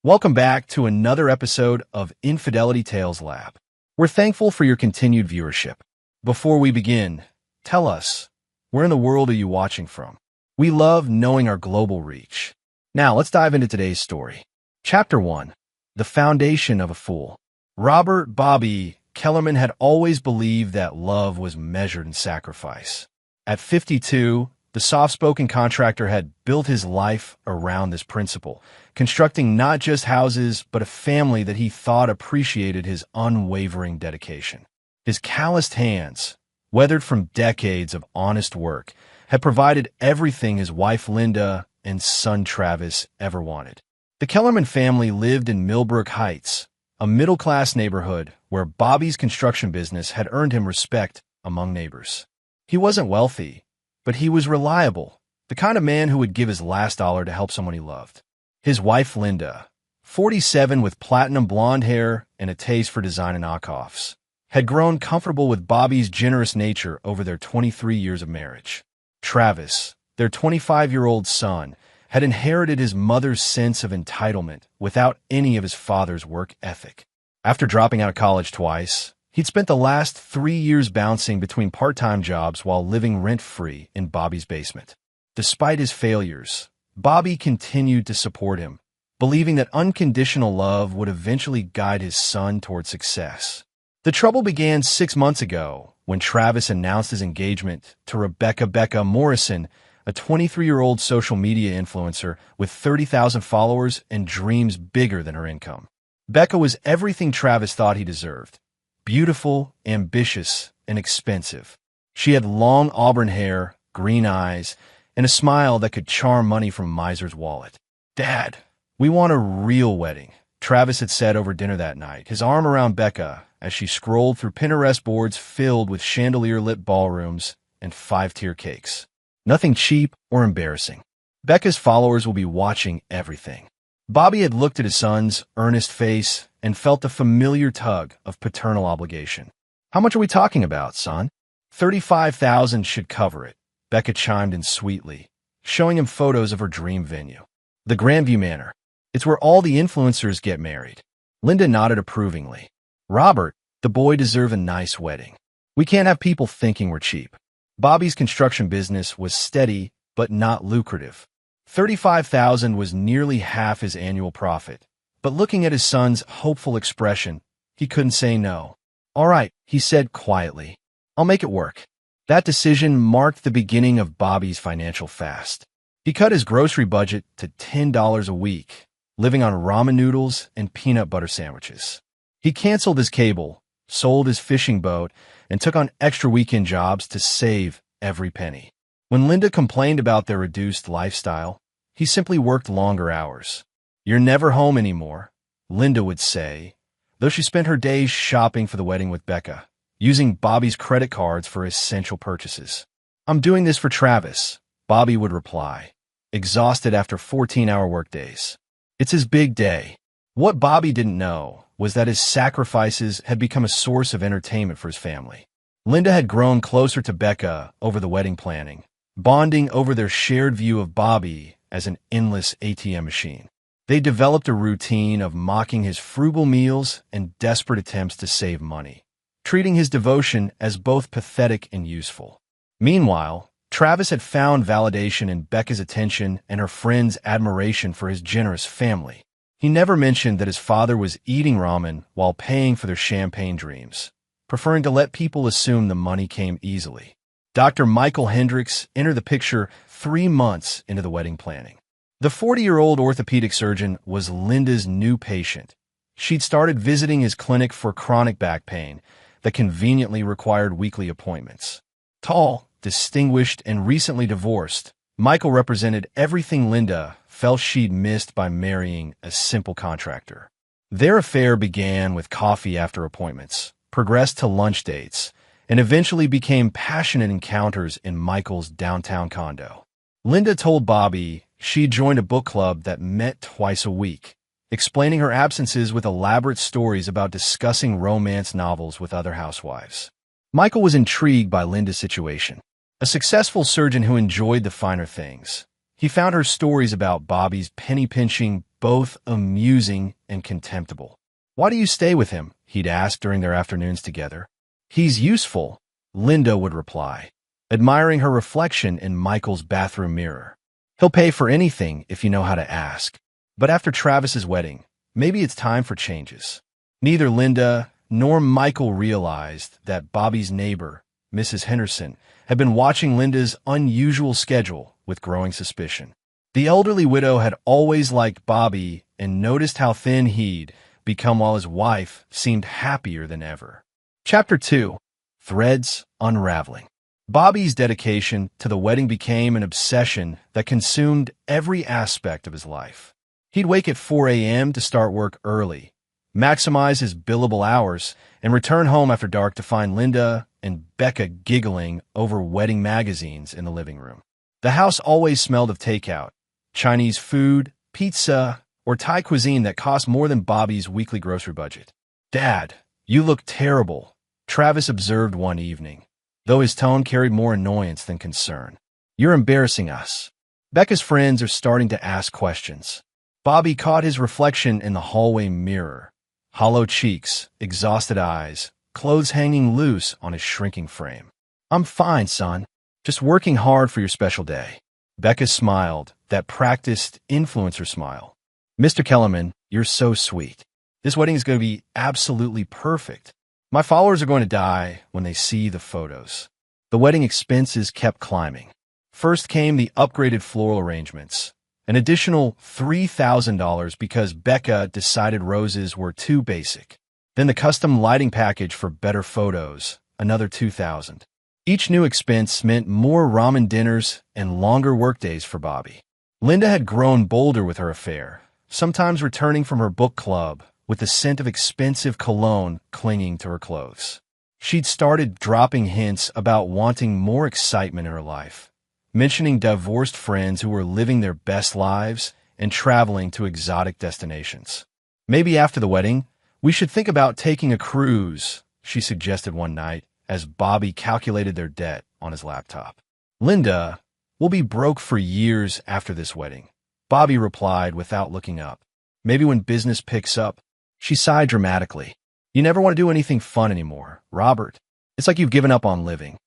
Welcome back to another episode of Infidelity Tales Lab. We're thankful for your continued viewership. Before we begin, tell us, where in the world are you watching from? We love knowing our global reach. Now, let's dive into today's story. Chapter 1. The Foundation of a Fool. Robert Bobby Kellerman had always believed that love was measured in sacrifice. At 52, the soft-spoken contractor had built his life around this principle, constructing not just houses, but a family that he thought appreciated his unwavering dedication. His calloused hands, weathered from decades of honest work, had provided everything his wife Linda and son Travis ever wanted. The Kellerman family lived in Millbrook Heights, a middle-class neighborhood where Bobby's construction business had earned him respect among neighbors. He wasn't wealthy, but he was reliable, the kind of man who would give his last dollar to help someone he loved. His wife Linda, 47 with platinum blonde hair and a taste for design and knockoffs, had grown comfortable with Bobby's generous nature over their 23 years of marriage. Travis, their 25-year-old son, had inherited his mother's sense of entitlement without any of his father's work ethic. After dropping out of college twice, he'd spent the last 3 years bouncing between part-time jobs while living rent-free in Bobby's basement. Despite his failures, Bobby continued to support him, believing that unconditional love would eventually guide his son toward success. The trouble began 6 months ago when Travis announced his engagement to Rebecca Morrison, a 23-year-old social media influencer with 30,000 followers and dreams bigger than her income. Becca was everything Travis thought he deserved. Beautiful, ambitious, and expensive. She had long auburn hair, green eyes, and a smile that could charm money from miser's wallet. "Dad, we want a real wedding," Travis had said over dinner that night, his arm around Becca as she scrolled through Pinterest boards filled with chandelier-lit ballrooms and 5-tier cakes. Nothing cheap or embarrassing. Becca's followers will be watching everything. Bobby had looked at his son's earnest face and felt the familiar tug of paternal obligation. "How much are we talking about, son?" "$35,000 should cover it," Becca chimed in sweetly, showing him photos of her dream venue. "The Grandview Manor. It's where all the influencers get married." Linda nodded approvingly. "Robert, the boy deserves a nice wedding. We can't have people thinking we're cheap." Bobby's construction business was steady but not lucrative. $35,000 was nearly half his annual profit, but looking at his son's hopeful expression, he couldn't say no. "All right," he said quietly. "I'll make it work." That decision marked the beginning of Bobby's financial fast. He cut his grocery budget to $10 a week, living on ramen noodles and peanut butter sandwiches. He canceled his cable, sold his fishing boat, and took on extra weekend jobs to save every penny. When Linda complained about their reduced lifestyle, he simply worked longer hours. "You're never home anymore," Linda would say, though she spent her days shopping for the wedding with Becca, using Bobby's credit cards for essential purchases. "I'm doing this for Travis," Bobby would reply, exhausted after 14-hour workdays. It's his big day. What Bobby didn't know was that his sacrifices had become a source of entertainment for his family. Linda had grown closer to Becca over the wedding planning, bonding over their shared view of Bobby as an endless ATM machine. They developed a routine of mocking his frugal meals and desperate attempts to save money, treating his devotion as both pathetic and useful. Meanwhile, Travis had found validation in Becca's attention and her friends' admiration for his generous family. He never mentioned that his father was eating ramen while paying for their champagne dreams, preferring to let people assume the money came easily. Dr. Michael Hendricks entered the picture 3 months into the wedding planning. The 40-year-old orthopedic surgeon was Linda's new patient. She'd started visiting his clinic for chronic back pain that conveniently required weekly appointments. Tall, distinguished, and recently divorced, Michael represented everything Linda felt she'd missed by marrying a simple contractor. Their affair began with coffee after appointments, progressed to lunch dates, and eventually became passionate encounters in Michael's downtown condo. Linda told Bobby she joined a book club that met twice a week, explaining her absences with elaborate stories about discussing romance novels with other housewives. Michael was intrigued by Linda's situation. A successful surgeon who enjoyed the finer things, he found her stories about Bobby's penny-pinching, both amusing and contemptible. "Why do you stay with him?" he'd ask during their afternoons together. "He's useful," Linda would reply, admiring her reflection in Michael's bathroom mirror. "He'll pay for anything if you know how to ask." But after Travis's wedding, maybe it's time for changes. Neither Linda nor Michael realized that Bobby's neighbor, Mrs. Henderson, had been watching Linda's unusual schedule with growing suspicion. The elderly widow had always liked Bobby and noticed how thin he'd become while his wife seemed happier than ever. Chapter 2. Threads Unraveling. Bobby's dedication to the wedding became an obsession that consumed every aspect of his life. He'd wake at 4 a.m. to start work early, maximize his billable hours, and return home after dark to find Linda and Becca giggling over wedding magazines in the living room. The house always smelled of takeout, Chinese food, pizza, or Thai cuisine that cost more than Bobby's weekly grocery budget. "Dad, you look terrible," Travis observed one evening, though his tone carried more annoyance than concern. "You're embarrassing us." Becca's friends are starting to ask questions. Bobby caught his reflection in the hallway mirror. Hollow cheeks, exhausted eyes, clothes hanging loose on his shrinking frame. "I'm fine, son. Just working hard for your special day." Becca smiled, that practiced influencer smile. "Mr. Kellerman, you're so sweet. This wedding is going to be absolutely perfect. My followers are going to die when they see the photos." The wedding expenses kept climbing. First came the upgraded floral arrangements, an additional $3,000 because Becca decided roses were too basic. Then the custom lighting package for better photos, another $2,000. Each new expense meant more ramen dinners and longer workdays for Bobby. Linda had grown bolder with her affair, sometimes returning from her book club with the scent of expensive cologne clinging to her clothes. She'd started dropping hints about wanting more excitement in her life, mentioning divorced friends who were living their best lives and traveling to exotic destinations. "Maybe after the wedding, we should think about taking a cruise," she suggested one night as Bobby calculated their debt on his laptop. "Linda, we'll be broke for years after this wedding," Bobby replied without looking up. "Maybe when business picks up." She sighed dramatically. "You never want to do anything fun anymore, Robert. It's like you've given up on living."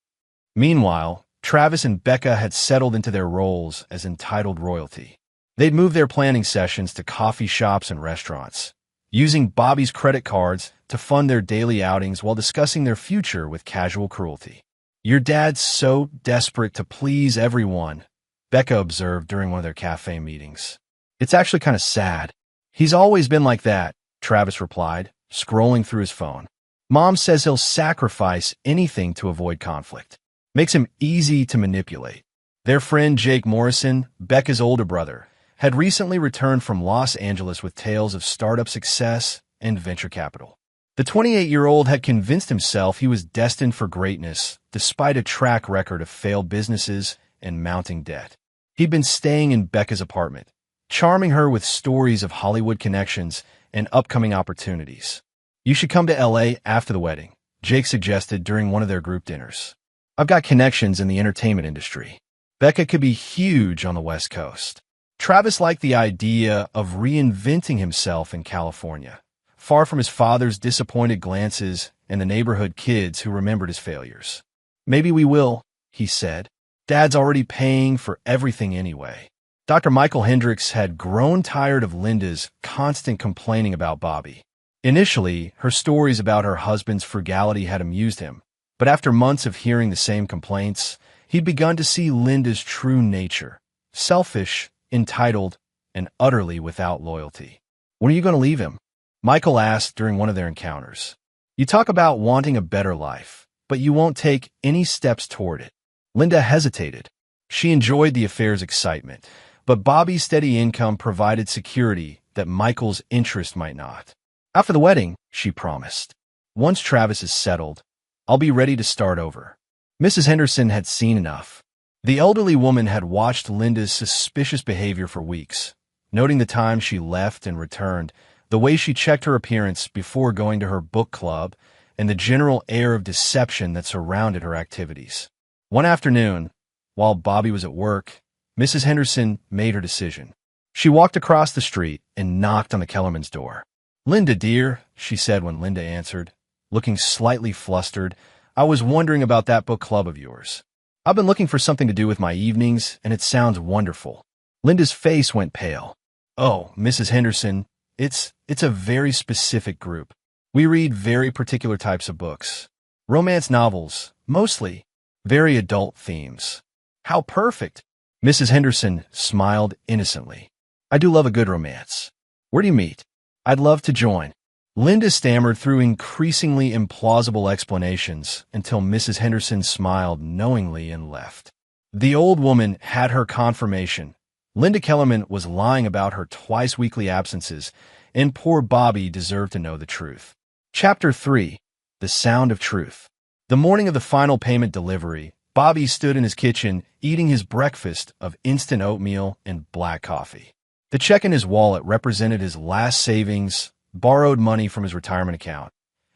Meanwhile, Travis and Becca had settled into their roles as entitled royalty. They'd moved their planning sessions to coffee shops and restaurants, using Bobby's credit cards to fund their daily outings while discussing their future with casual cruelty. "Your dad's so desperate to please everyone," Becca observed during one of their cafe meetings. "It's actually kind of sad." "He's always been like that," Travis replied, scrolling through his phone. "Mom says he'll sacrifice anything to avoid conflict. Makes him easy to manipulate." Their friend Jake Morrison, Becca's older brother, had recently returned from Los Angeles with tales of startup success and venture capital. The 28-year-old had convinced himself he was destined for greatness despite a track record of failed businesses and mounting debt. He'd been staying in Becca's apartment, charming her with stories of Hollywood connections and upcoming opportunities. "You should come to LA after the wedding," Jake suggested during one of their group dinners. "I've got connections in the entertainment industry. Becca could be huge on the West Coast." Travis liked the idea of reinventing himself in California, far from his father's disappointed glances and the neighborhood kids who remembered his failures. "Maybe we will," he said. "Dad's already paying for everything anyway." Dr. Michael Hendricks had grown tired of Linda's constant complaining about Bobby. Initially, her stories about her husband's frugality had amused him, but after months of hearing the same complaints, he'd begun to see Linda's true nature: selfish, entitled, and utterly without loyalty. "When are you going to leave him?" Michael asked during one of their encounters. "You talk about wanting a better life, but you won't take any steps toward it." Linda hesitated. She enjoyed the affair's excitement, but Bobby's steady income provided security that Michael's interest might not. "After the wedding," she promised. "Once Travis is settled, I'll be ready to start over." Mrs. Henderson had seen enough. The elderly woman had watched Linda's suspicious behavior for weeks, noting the time she left and returned, the way she checked her appearance before going to her book club, and the general air of deception that surrounded her activities. One afternoon, while Bobby was at work, Mrs. Henderson made her decision. She walked across the street and knocked on the Kellerman's door. "Linda, dear," she said when Linda answered, looking slightly flustered, "I was wondering about that book club of yours. I've been looking for something to do with my evenings, and it sounds wonderful." Linda's face went pale. "Oh, Mrs. Henderson, it's a very specific group. We read very particular types of books. Romance novels, mostly. Very adult themes." "How perfect!" Mrs. Henderson smiled innocently. "I do love a good romance. Where do you meet? I'd love to join." Linda stammered through increasingly implausible explanations until Mrs. Henderson smiled knowingly and left. The old woman had her confirmation. Linda Kellerman was lying about her twice-weekly absences, and poor Bobby deserved to know the truth. Chapter 3. The Sound of Truth. The morning of the final payment delivery, Bobby stood in his kitchen eating his breakfast of instant oatmeal and black coffee. The check in his wallet represented his last savings, borrowed money from his retirement account,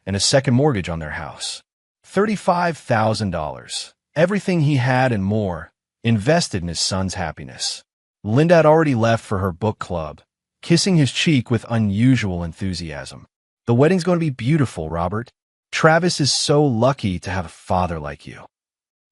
and a second mortgage on their house. $35,000. Everything he had and more, invested in his son's happiness. Linda had already left for her book club, kissing his cheek with unusual enthusiasm. "The wedding's going to be beautiful, Robert. Travis is so lucky to have a father like you."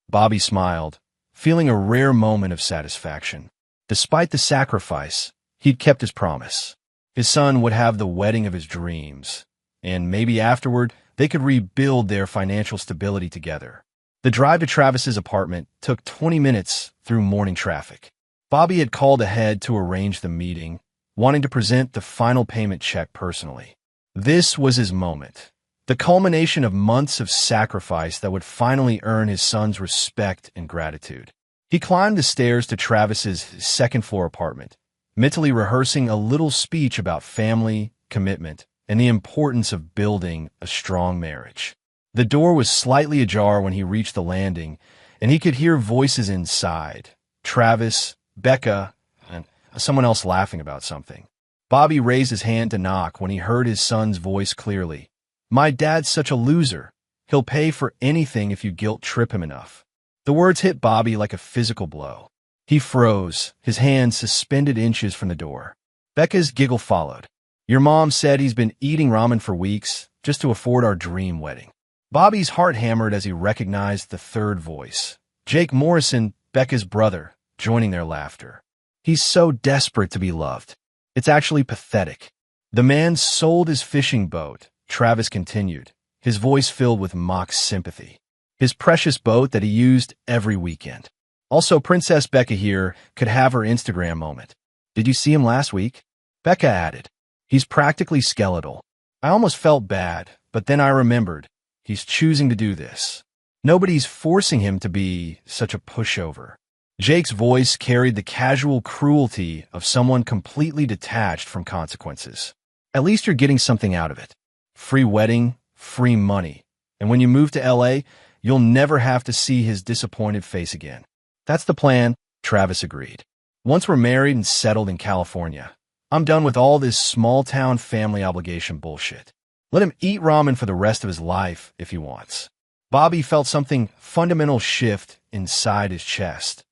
Bobby smiled, feeling a rare moment of satisfaction. Despite the sacrifice, he'd kept his promise. His son would have the wedding of his dreams, and maybe afterward they could rebuild their financial stability together. The drive to Travis's apartment took 20 minutes through morning traffic. Bobby had called ahead to arrange the meeting, wanting to present the final payment check personally. This was his moment, the culmination of months of sacrifice that would finally earn his son's respect and gratitude. He climbed the stairs to Travis's second-floor apartment, mentally rehearsing a little speech about family, commitment, and the importance of building a strong marriage. The door was slightly ajar when he reached the landing, and he could hear voices inside. Travis, Becca, and someone else laughing about something. Bobby raised his hand to knock when he heard his son's voice clearly. "My dad's such a loser. He'll pay for anything if you guilt-trip him enough." The words hit Bobby like a physical blow. He froze, his hand suspended inches from the door. Becca's giggle followed. "Your mom said he's been eating ramen for weeks just to afford our dream wedding." Bobby's heart hammered as he recognized the third voice. Jake Morrison, Becca's brother, joining their laughter. "He's so desperate to be loved. It's actually pathetic." "The man sold his fishing boat," Travis continued, his voice filled with mock sympathy. "His precious boat that he used every weekend. Also, Princess Becca here could have her Instagram moment. Did you see him last week?" Becca added, "He's practically skeletal. I almost felt bad, but then I remembered. He's choosing to do this. Nobody's forcing him to be such a pushover." Jake's voice carried the casual cruelty of someone completely detached from consequences. "At least you're getting something out of it. Free wedding, free money. And when you move to LA, you'll never have to see his disappointed face again." "That's the plan," Travis agreed. "Once we're married and settled in California, I'm done with all this small-town family obligation bullshit. Let him eat ramen for the rest of his life if he wants." Bobby felt something fundamental shift inside his chest.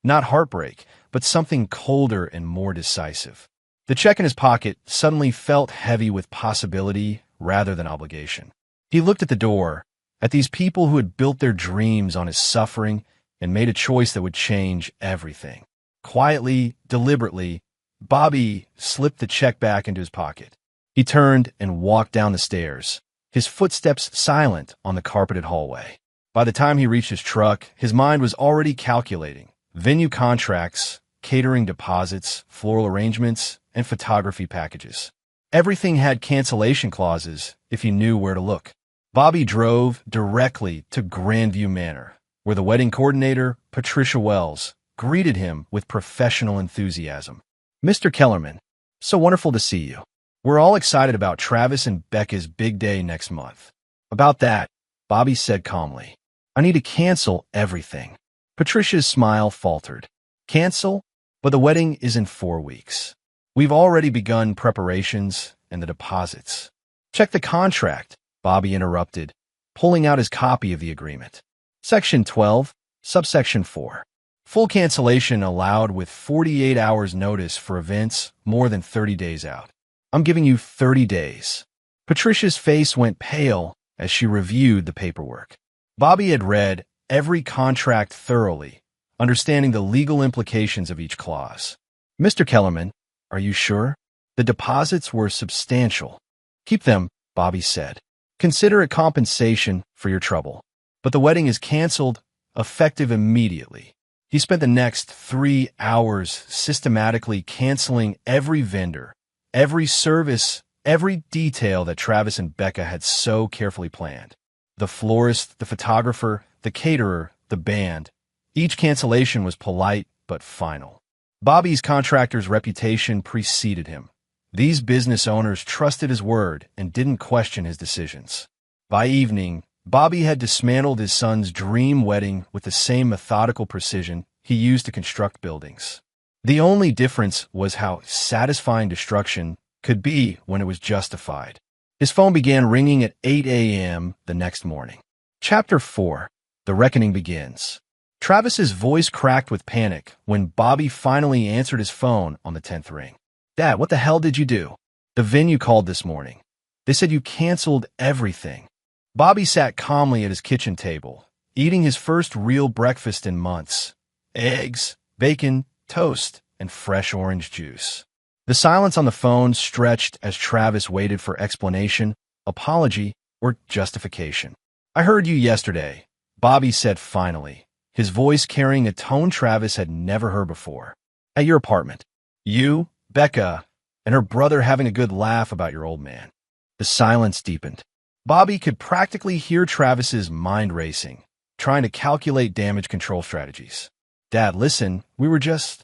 Not heartbreak, but something colder and more decisive. The check in his pocket suddenly felt heavy with possibility rather than obligation. He looked at the door, at these people who had built their dreams on his suffering and made a choice that would change everything. Quietly, deliberately, Bobby slipped the check back into his pocket. He turned and walked down the stairs, his footsteps silent on the carpeted hallway. By the time he reached his truck, his mind was already calculating venue contracts, catering deposits, floral arrangements, and photography packages. Everything had cancellation clauses if he knew where to look. Bobby drove directly to Grandview Manor, where the wedding coordinator, Patricia Wells, greeted him with professional enthusiasm. "Mr. Kellerman, so wonderful to see you. We're all excited about Travis and Becca's big day next month." "About that," Bobby said calmly, "I need to cancel everything." Patricia's smile faltered. "Cancel? But the wedding is in 4 weeks. We've already begun preparations and the deposits." "Check the contract," Bobby interrupted, pulling out his copy of the agreement. Section 12, subsection 4. Full cancellation allowed with 48 hours notice for events more than 30 days out. I'm giving you 30 days. Patricia's face went pale as she reviewed the paperwork. Bobby had read every contract thoroughly, understanding the legal implications of each clause. Mr. Kellerman, are you sure? The deposits were substantial. Keep them, Bobby said. Consider it compensation for your trouble. But the wedding is canceled, effective immediately. He spent the next 3 hours systematically canceling every vendor, every service, every detail that Travis and Becca had so carefully planned. The florist, the photographer, the caterer, the band. Each cancellation was polite but final. Bobby's contractor's reputation preceded him. These business owners trusted his word and didn't question his decisions. By evening, Bobby had dismantled his son's dream wedding with the same methodical precision he used to construct buildings. The only difference was how satisfying destruction could be when it was justified. His phone began ringing at 8 a.m. the next morning. Chapter 4. The Reckoning Begins. Travis's voice cracked with panic when Bobby finally answered his phone on the 10th ring. Dad, what the hell did you do? The venue called this morning. They said you canceled everything. Bobby sat calmly at his kitchen table, eating his first real breakfast in months. Eggs, bacon, toast, and fresh orange juice. The silence on the phone stretched as Travis waited for explanation, apology, or justification. I heard you yesterday, Bobby said finally, his voice carrying a tone Travis had never heard before. At your apartment. You, Becca, and her brother having a good laugh about your old man. The silence deepened. Bobby could practically hear Travis's mind racing, trying to calculate damage control strategies. Dad, listen, we were just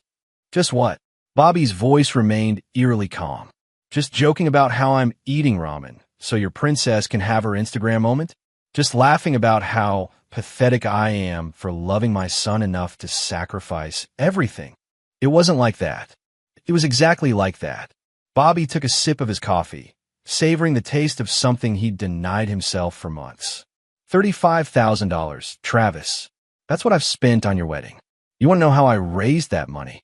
what? Bobby's voice remained eerily calm. Just joking about how I'm eating ramen, so your princess can have her Instagram moment? Just laughing about how pathetic I am for loving my son enough to sacrifice everything. It wasn't like that. It was exactly like that. Bobby took a sip of his coffee, savoring the taste of something he'd denied himself for months. $35,000, Travis. That's what I've spent on your wedding. You want to know how I raised that money?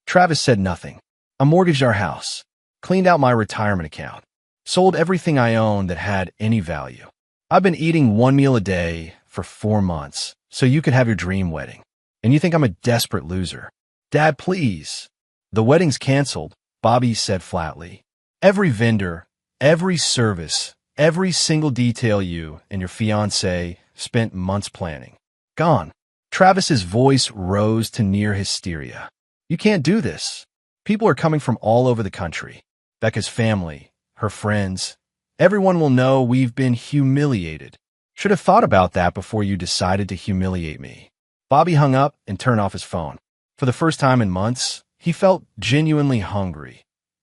Travis said nothing. I mortgaged our house, cleaned out my retirement account, sold everything I owned that had any value. I've been eating one meal a day for 4 months so you could have your dream wedding. And you think I'm a desperate loser. Dad, please. The wedding's canceled, Bobby said flatly. Every vendor, every service, every single detail you and your fiancé spent months planning. Gone. Travis's voice rose to near hysteria. You can't do this. People are coming from all over the country. Becca's family, her friends. Everyone will know we've been humiliated. Should have thought about that before you decided to humiliate me. Bobby hung up and turned off his phone. For the first time in months, he felt genuinely hungry.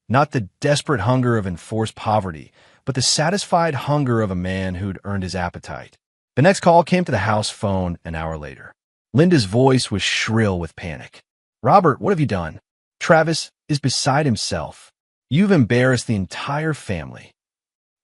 Not the desperate hunger of enforced poverty, but the satisfied hunger of a man who'd earned his appetite. The next call came to the house phone an hour later. Linda's voice was shrill with panic. Robert, what have you done? Travis is beside himself. You've embarrassed the entire family.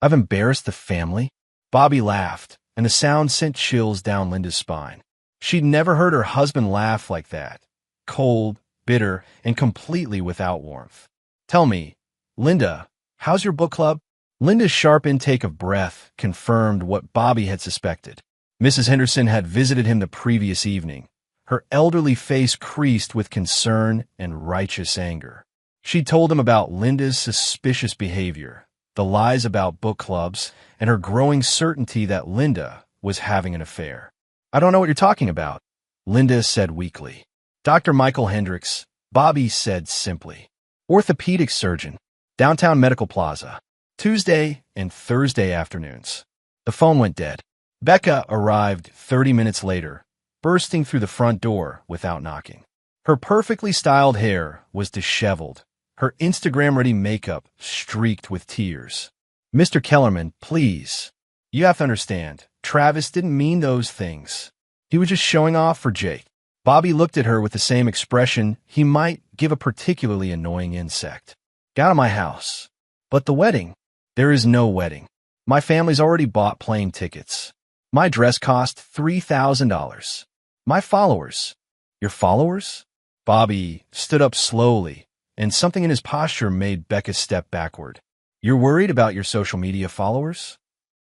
I've embarrassed the family? Bobby laughed, and the sound sent chills down Linda's spine. She'd never heard her husband laugh like that. Cold, bitter, and completely without warmth. Tell me, Linda, how's your book club? Linda's sharp intake of breath confirmed what Bobby had suspected. Mrs. Henderson had visited him the previous evening. Her elderly face creased with concern and righteous anger. She told him about Linda's suspicious behavior, the lies about book clubs, and her growing certainty that Linda was having an affair. I don't know what you're talking about, Linda said weakly. Dr. Michael Hendricks, Bobby said simply. Orthopedic surgeon, downtown Medical Plaza, Tuesday and Thursday afternoons. The phone went dead. Becca arrived 30 minutes later, bursting through the front door without knocking. Her perfectly styled hair was disheveled, her Instagram-ready makeup streaked with tears. Mr. Kellerman, please. You have to understand, Travis didn't mean those things. He was just showing off for Jake. Bobby looked at her with the same expression he might give a particularly annoying insect. Get out of my house. But the wedding? There is no wedding. My family's already bought plane tickets. My dress cost $3,000. My followers. Your followers? Bobby stood up slowly, and something in his posture made Becca step backward. You're worried about your social media followers?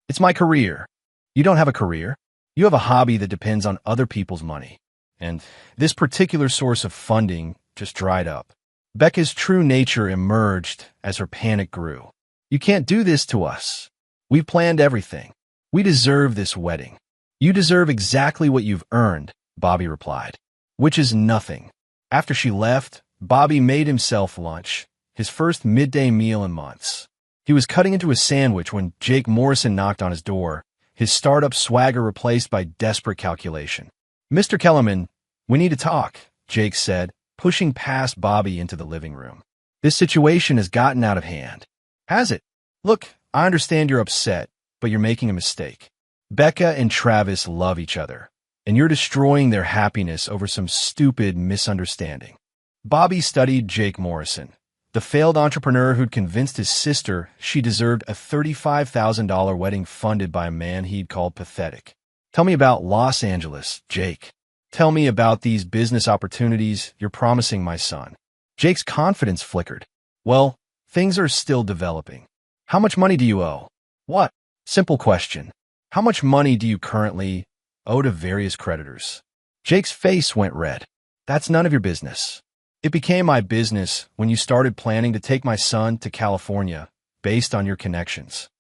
It's my career. You don't have a career. You have a hobby that depends on other people's money. And this particular source of funding just dried up. Becca's true nature emerged as her panic grew. You can't do this to us. We've planned everything. We deserve this wedding. You deserve exactly what you've earned, Bobby replied, which is nothing. After she left, Bobby made himself lunch, his first midday meal in months. He was cutting into a sandwich when Jake Morrison knocked on his door, his startup swagger replaced by desperate calculation. Mr. Kellerman, we need to talk, Jake said, pushing past Bobby into the living room. This situation has gotten out of hand. Has it? Look, I understand you're upset, but you're making a mistake. Becca and Travis love each other, and you're destroying their happiness over some stupid misunderstanding. Bobby studied Jake Morrison, the failed entrepreneur who'd convinced his sister she deserved a $35,000 wedding funded by a man he'd called pathetic. Tell me about Los Angeles, Jake. Tell me about these business opportunities you're promising my son. Jake's confidence flickered. Well, things are still developing. How much money do you owe? What? Simple question. How much money do you currently owe to various creditors? Jake's face went red. That's none of your business. It became my business when you started planning to take my son to California based on your connections.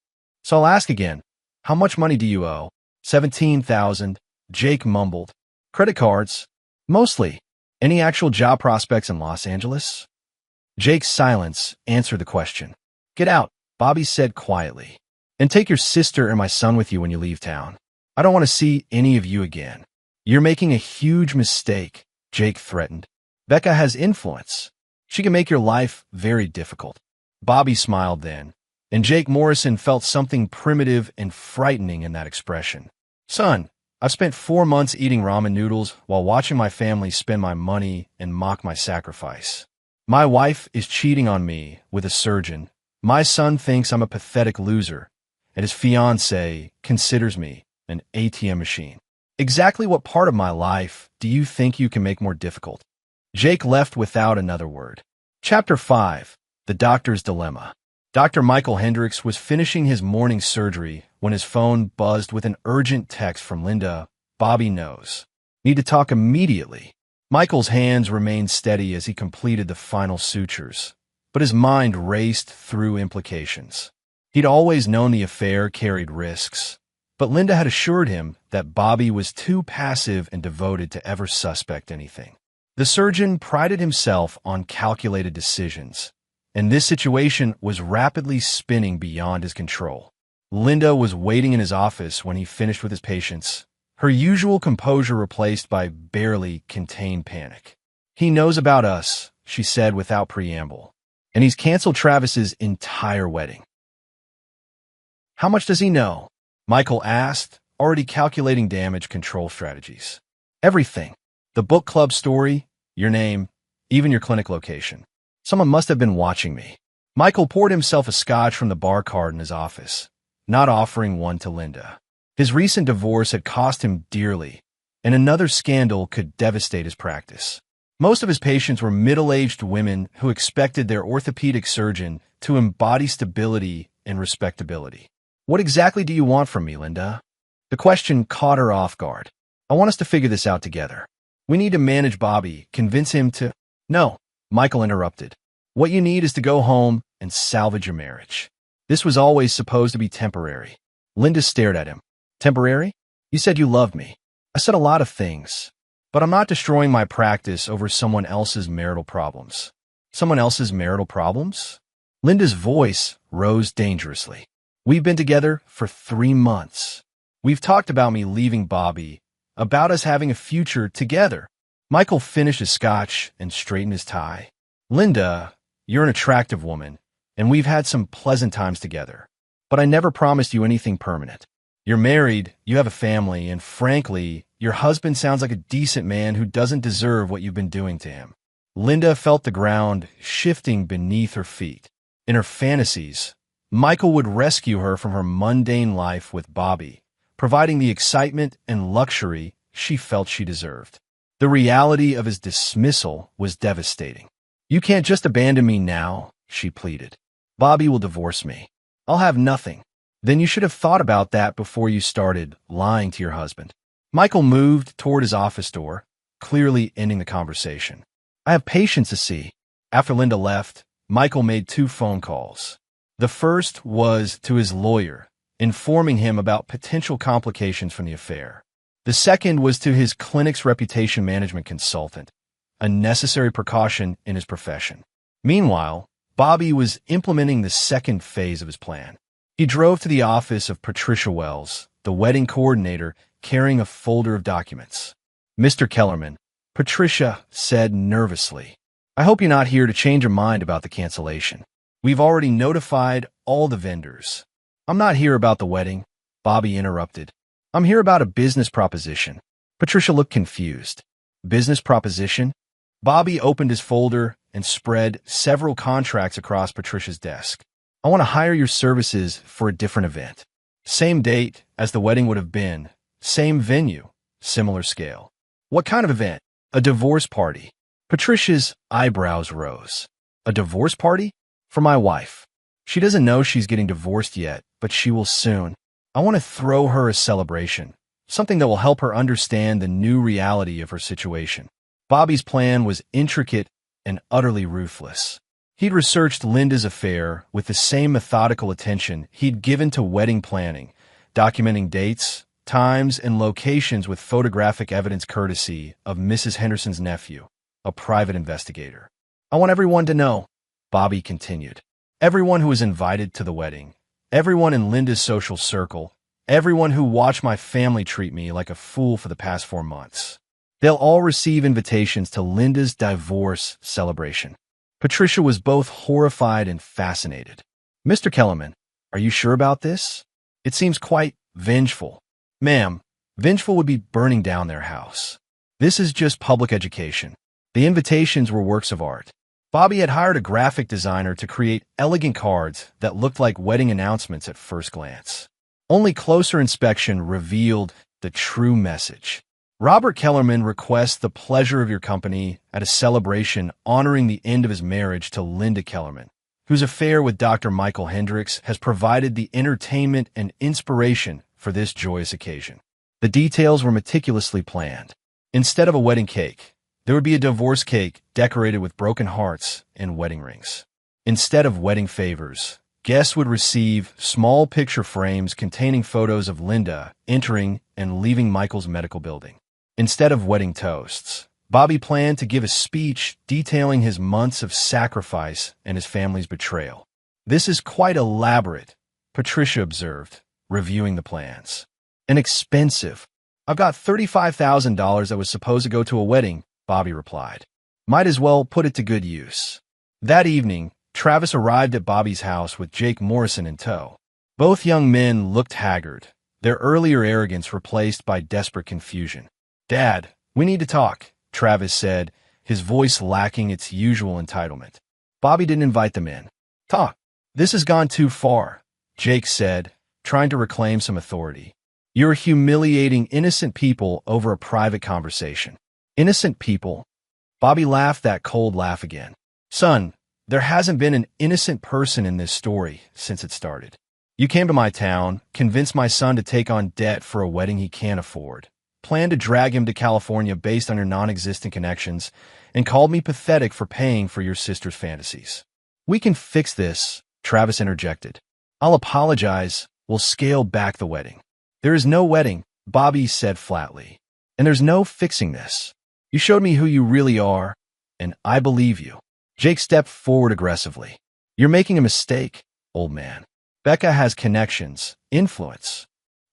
So I'll ask again, how much money do you owe? $17,000, Jake mumbled. Credit cards? Mostly. Any actual job prospects in Los Angeles? Jake's silence answered the question. Get out, Bobby said quietly. And take your sister and my son with you when you leave town. I don't want to see any of you again. You're making a huge mistake, Jake threatened. Becca has influence. She can make your life very difficult. Bobby smiled then, and Jake Morrison felt something primitive and frightening in that expression. Son, I've spent 4 months eating ramen noodles while watching my family spend my money and mock my sacrifice. My wife is cheating on me with a surgeon. My son thinks I'm a pathetic loser, and his fiancée considers me an ATM machine. Exactly what part of my life do you think you can make more difficult? Jake left without another word. Chapter 5. The Doctor's Dilemma. Dr. Michael Hendricks was finishing his morning surgery when his phone buzzed with an urgent text from Linda. Bobby knows. Need to talk immediately. Michael's hands remained steady as he completed the final sutures, but his mind raced through implications. He'd always known the affair carried risks, but Linda had assured him that Bobby was too passive and devoted to ever suspect anything. The surgeon prided himself on calculated decisions, and this situation was rapidly spinning beyond his control. Linda was waiting in his office when he finished with his patients, her usual composure replaced by barely contained panic. He knows about us, she said without preamble, and he's canceled Travis's entire wedding. How much does he know? Michael asked, already calculating damage control strategies. Everything. The book club story, your name, even your clinic location. Someone must have been watching me. Michael poured himself a scotch from the bar card in his office, not offering one to Linda. His recent divorce had cost him dearly, and another scandal could devastate his practice. Most of his patients were middle-aged women who expected their orthopedic surgeon to embody stability and respectability. What exactly do you want from me, Linda? The question caught her off guard. I want us to figure this out together. We need to manage Bobby, convince him to— No, Michael interrupted. What you need is to go home and salvage your marriage. This was always supposed to be temporary. Linda stared at him. Temporary? You said you loved me. I said a lot of things, but I'm not destroying my practice over someone else's marital problems. Someone else's marital problems? Linda's voice rose dangerously. We've been together for 3 months. We've talked about me leaving Bobby, about us having a future together. Michael finished his scotch and straightened his tie. Linda, you're an attractive woman, and we've had some pleasant times together. But I never promised you anything permanent. You're married, you have a family, and frankly, your husband sounds like a decent man who doesn't deserve what you've been doing to him. Linda felt the ground shifting beneath her feet. In her fantasies, Michael would rescue her from her mundane life with Bobby, providing the excitement and luxury she felt she deserved. The reality of his dismissal was devastating. "You can't just abandon me now," she pleaded. "Bobby will divorce me. I'll have nothing." "Then you should have thought about that before you started lying to your husband." Michael moved toward his office door, clearly ending the conversation. "I have patience to see." After Linda left, Michael made 2 phone calls. The first was to his lawyer, informing him about potential complications from the affair. The second was to his clinic's reputation management consultant, a necessary precaution in his profession. Meanwhile, Bobby was implementing the second phase of his plan. He drove to the office of Patricia Wells, the wedding coordinator, carrying a folder of documents. "Mr. Kellerman," Patricia said nervously, "I hope you're not here to change your mind about the cancellation. We've already notified all the vendors." "I'm not here about the wedding," Bobby interrupted. "I'm here about a business proposition." Patricia looked confused. "Business proposition?" Bobby opened his folder and spread several contracts across Patricia's desk. "I want to hire your services for a different event. Same date as the wedding would have been, same venue, similar scale." "What kind of event?" "A divorce party." Patricia's eyebrows rose. "A divorce party?" "For my wife. She doesn't know she's getting divorced yet, but she will soon. I want to throw her a celebration, something that will help her understand the new reality of her situation." Bobby's plan was intricate and utterly ruthless. He'd researched Linda's affair with the same methodical attention he'd given to wedding planning, documenting dates, times, and locations with photographic evidence courtesy of Mrs. Henderson's nephew, a private investigator. "I want everyone to know," Bobby continued. "Everyone who was invited to the wedding, everyone in Linda's social circle, everyone who watched my family treat me like a fool for the past 4 months. They'll all receive invitations to Linda's divorce celebration." Patricia was both horrified and fascinated. "Mr. Kellerman, are you sure about this? It seems quite vengeful." "Ma'am, vengeful would be burning down their house. This is just public education. The invitations were works of art." Bobby had hired a graphic designer to create elegant cards that looked like wedding announcements at first glance. Only closer inspection revealed the true message. "Robert Kellerman requests the pleasure of your company at a celebration honoring the end of his marriage to Linda Kellerman, whose affair with Dr. Michael Hendricks has provided the entertainment and inspiration for this joyous occasion." The details were meticulously planned. Instead of a wedding cake, there would be a divorce cake decorated with broken hearts and wedding rings. Instead of wedding favors, guests would receive small picture frames containing photos of Linda entering and leaving Michael's medical building. Instead of wedding toasts, Bobby planned to give a speech detailing his months of sacrifice and his family's betrayal. "This is quite elaborate," Patricia observed, reviewing the plans. "And expensive. I've got $35,000 that was supposed to go to a wedding," Bobby replied. "Might as well put it to good use." That evening, Travis arrived at Bobby's house with Jake Morrison in tow. Both young men looked haggard, their earlier arrogance replaced by desperate confusion. "Dad, we need to talk," Travis said, his voice lacking its usual entitlement. Bobby didn't invite them in. "Talk. This has gone too far," Jake said, trying to reclaim some authority. "You're humiliating innocent people over a private conversation." "Innocent people?" Bobby laughed that cold laugh again. "Son, there hasn't been an innocent person in this story since it started. You came to my town, convinced my son to take on debt for a wedding he can't afford, planned to drag him to California based on your non-existent connections, and called me pathetic for paying for your sister's fantasies." "We can fix this," Travis interjected. "I'll apologize. We'll scale back the wedding." "There is no wedding," Bobby said flatly. "And there's no fixing this. You showed me who you really are, and I believe you." Jake stepped forward aggressively. "You're making a mistake, old man. Becca has connections, influence."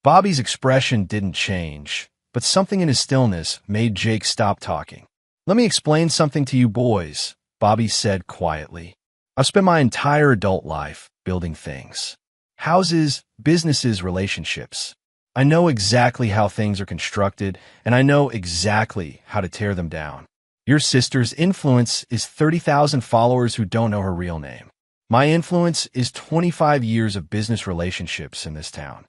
Bobby's expression didn't change, but something in his stillness made Jake stop talking. "Let me explain something to you boys," Bobby said quietly. "I've spent my entire adult life building things. Houses, businesses, relationships. I know exactly how things are constructed, and I know exactly how to tear them down. Your sister's influence is 30,000 followers who don't know her real name. My influence is 25 years of business relationships in this town."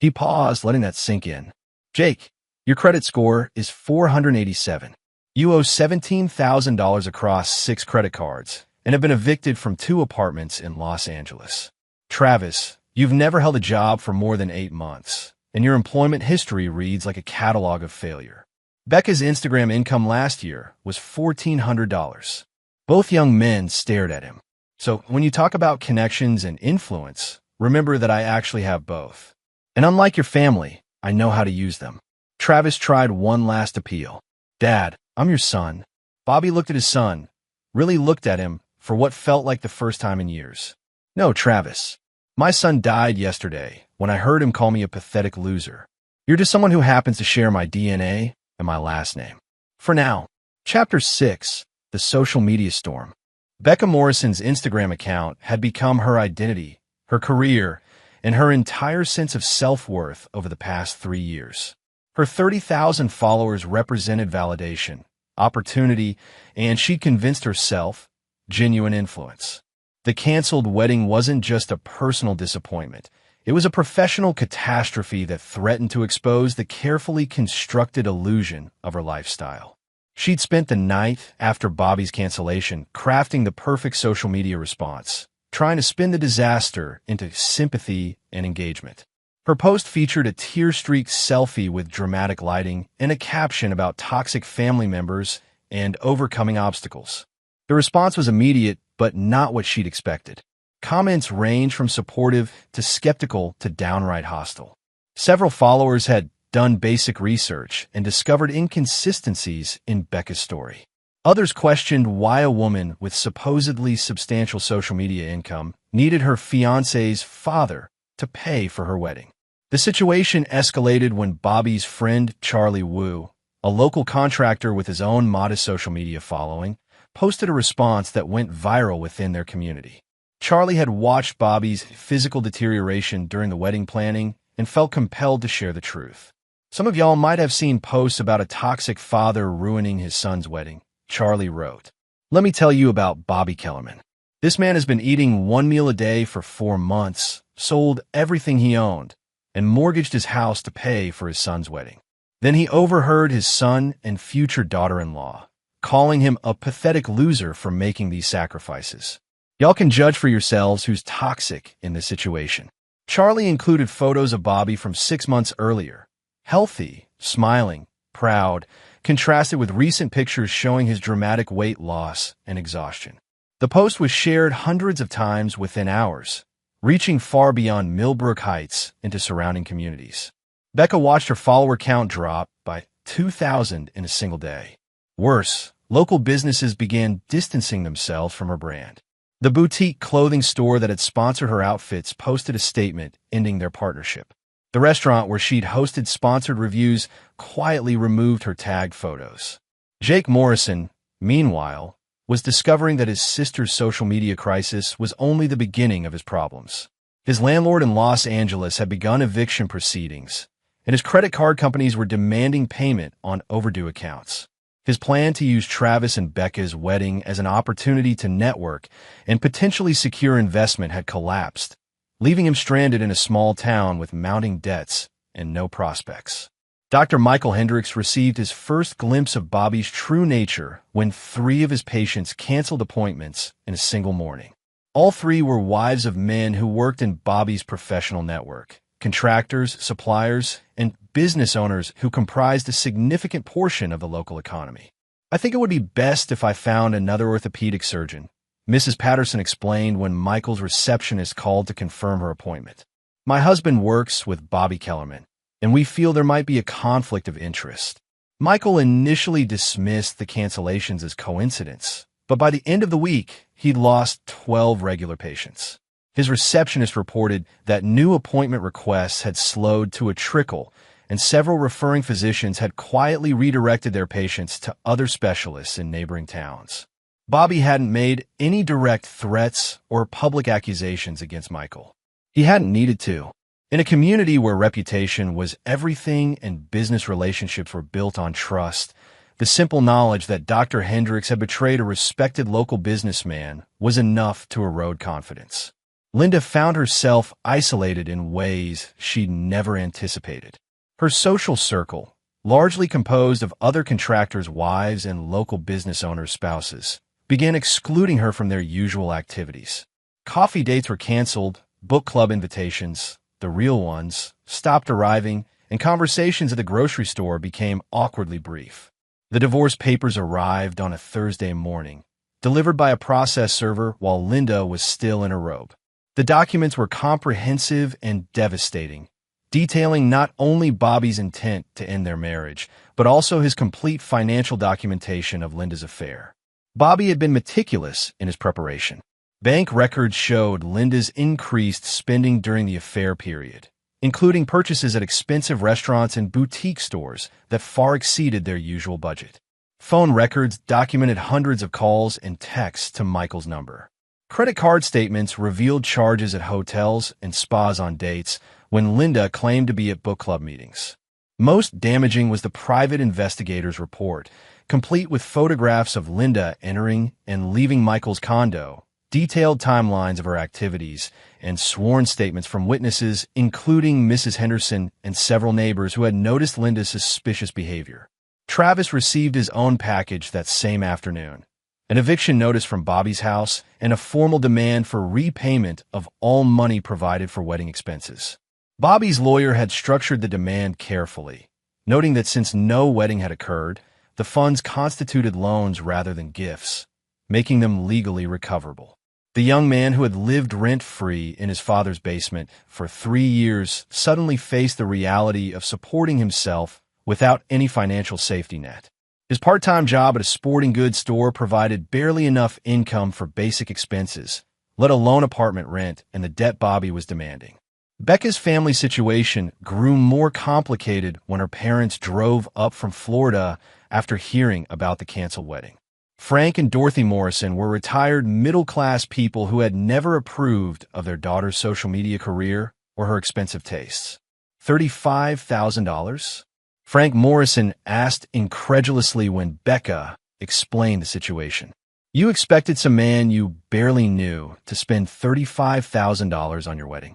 He paused, letting that sink in. "Jake, your credit score is 487. You owe $17,000 across 6 credit cards and have been evicted from 2 apartments in Los Angeles. Travis, you've never held a job for more than 8 months, and your employment history reads like a catalog of failure. Becca's Instagram income last year was $1,400. Both young men stared at him. So when you talk about connections and influence, remember that I actually have both. And unlike your family, I know how to use them. Travis tried one last appeal. Dad, I'm your son. Bobby looked at his son, really looked at him for what felt like the first time in years. No, Travis. My son died yesterday when I heard him call me a pathetic loser. You're just someone who happens to share my DNA and my last name. For now. Chapter 6, The Social Media Storm. Becca Morrison's Instagram account had become her identity, her career, and her entire sense of self-worth over the past 3 years. Her 30,000 followers represented validation, opportunity, and she convinced herself, genuine influence. The canceled wedding wasn't just a personal disappointment. It was a professional catastrophe that threatened to expose the carefully constructed illusion of her lifestyle. She'd spent the night after Bobby's cancellation crafting the perfect social media response, trying to spin the disaster into sympathy and engagement. Her post featured a tear-streaked selfie with dramatic lighting and a caption about toxic family members and overcoming obstacles. The response was immediate, but not what she'd expected. Comments ranged from supportive to skeptical to downright hostile. Several followers had done basic research and discovered inconsistencies in Becca's story. Others questioned why a woman with supposedly substantial social media income needed her fiancé's father to pay for her wedding. The situation escalated when Bobby's friend Charlie Wu, a local contractor with his own modest social media following, posted a response that went viral within their community. Charlie had watched Bobby's physical deterioration during the wedding planning and felt compelled to share the truth. Some of y'all might have seen posts about a toxic father ruining his son's wedding. Charlie wrote, "Let me tell you about Bobby Kellerman. This man has been eating 1 meal a day for 4 months, sold everything he owned, and mortgaged his house to pay for his son's wedding. Then he overheard his son and future daughter-in-law calling him a pathetic loser for making these sacrifices. Y'all can judge for yourselves who's toxic in this situation." Charlie included photos of Bobby from 6 months earlier, healthy, smiling, proud, contrasted with recent pictures showing his dramatic weight loss and exhaustion. The post was shared hundreds of times within hours, reaching far beyond Millbrook Heights into surrounding communities. Becca watched her follower count drop by 2,000 in a single day. Worse, local businesses began distancing themselves from her brand. The boutique clothing store that had sponsored her outfits posted a statement ending their partnership. The restaurant where she'd hosted sponsored reviews quietly removed her tagged photos. Jake Morrison, meanwhile, was discovering that his sister's social media crisis was only the beginning of his problems. His landlord in Los Angeles had begun eviction proceedings, and his credit card companies were demanding payment on overdue accounts. His plan to use Travis and Becca's wedding as an opportunity to network and potentially secure investment had collapsed, leaving him stranded in a small town with mounting debts and no prospects. Dr. Michael Hendricks received his first glimpse of Bobby's true nature when 3 of his patients canceled appointments in a single morning. All 3 were wives of men who worked in Bobby's professional network, contractors, suppliers, and business owners who comprised a significant portion of the local economy. "I think it would be best if I found another orthopedic surgeon," Mrs. Patterson explained when Michael's receptionist called to confirm her appointment. "My husband works with Bobby Kellerman, and we feel there might be a conflict of interest." Michael initially dismissed the cancellations as coincidence, but by the end of the week, he'd lost 12 regular patients. His receptionist reported that new appointment requests had slowed to a trickle, and several referring physicians had quietly redirected their patients to other specialists in neighboring towns. Bobby hadn't made any direct threats or public accusations against Michael. He hadn't needed to. In a community where reputation was everything and business relationships were built on trust, the simple knowledge that Dr. Hendricks had betrayed a respected local businessman was enough to erode confidence. Linda found herself isolated in ways she'd never anticipated. Her social circle, largely composed of other contractors' wives and local business owners' spouses, began excluding her from their usual activities. Coffee dates were canceled, book club invitations, the real ones, stopped arriving, and conversations at the grocery store became awkwardly brief. The divorce papers arrived on a Thursday morning, delivered by a process server while Linda was still in her robe. The documents were comprehensive and devastating, detailing not only Bobby's intent to end their marriage, but also his complete financial documentation of Linda's affair. Bobby had been meticulous in his preparation. Bank records showed Linda's increased spending during the affair period, including purchases at expensive restaurants and boutique stores that far exceeded their usual budget. Phone records documented hundreds of calls and texts to Michael's number. Credit card statements revealed charges at hotels and spas on dates when Linda claimed to be at book club meetings. Most damaging was the private investigator's report, complete with photographs of Linda entering and leaving Michael's condo, detailed timelines of her activities, and sworn statements from witnesses, including Mrs. Henderson and several neighbors who had noticed Linda's suspicious behavior. Travis received his own package that same afternoon, an eviction notice from Bobby's house and a formal demand for repayment of all money provided for wedding expenses. Bobby's lawyer had structured the demand carefully, noting that since no wedding had occurred, the funds constituted loans rather than gifts, making them legally recoverable. The young man who had lived rent-free in his father's basement for 3 years suddenly faced the reality of supporting himself without any financial safety net. His part-time job at a sporting goods store provided barely enough income for basic expenses, let alone apartment rent and the debt Bobby was demanding. Becca's family situation grew more complicated when her parents drove up from Florida after hearing about the canceled wedding. Frank and Dorothy Morrison were retired middle-class people who had never approved of their daughter's social media career or her expensive tastes. $35,000? Frank Morrison asked incredulously when Becca explained the situation. You expected some man you barely knew to spend $35,000 on your wedding.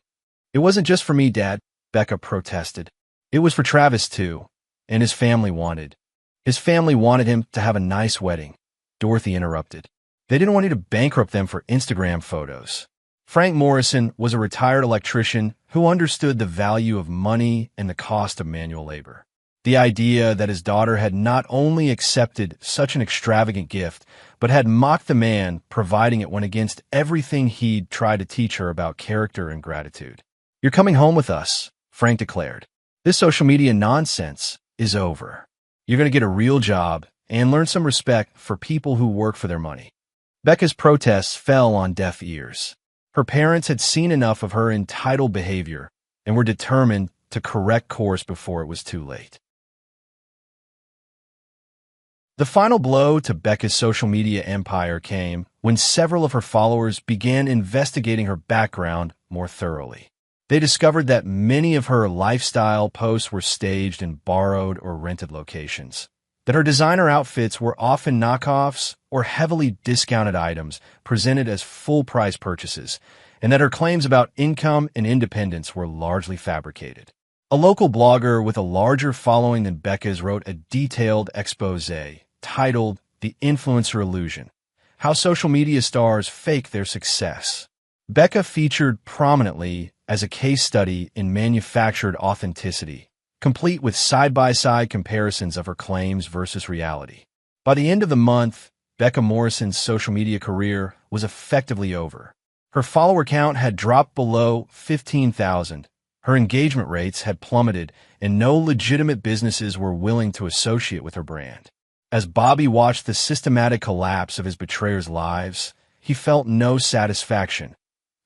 It wasn't just for me, Dad, Becca protested. It was for Travis, too, and his family wanted. His family wanted him to have a nice wedding. Dorothy interrupted. They didn't want you to bankrupt them for Instagram photos. Frank Morrison was a retired electrician who understood the value of money and the cost of manual labor. The idea that his daughter had not only accepted such an extravagant gift, but had mocked the man providing it went against everything he'd tried to teach her about character and gratitude. You're coming home with us, Frank declared. This social media nonsense is over. You're going to get a real job and learn some respect for people who work for their money. Becca's protests fell on deaf ears. Her parents had seen enough of her entitled behavior and were determined to correct course before it was too late. The final blow to Becca's social media empire came when several of her followers began investigating her background more thoroughly. They discovered that many of her lifestyle posts were staged in borrowed or rented locations, that her designer outfits were often knockoffs or heavily discounted items presented as full-price purchases, and that her claims about income and independence were largely fabricated. A local blogger with a larger following than Becca's wrote a detailed expose titled The Influencer Illusion: How Social Media Stars Fake Their Success. Becca featured prominently as a case study in manufactured authenticity, complete with side-by-side comparisons of her claims versus reality. By the end of the month, Becca Morrison's social media career was effectively over. Her follower count had dropped below 15,000, her engagement rates had plummeted, and no legitimate businesses were willing to associate with her brand. As Bobby watched the systematic collapse of his betrayers' lives, he felt no satisfaction,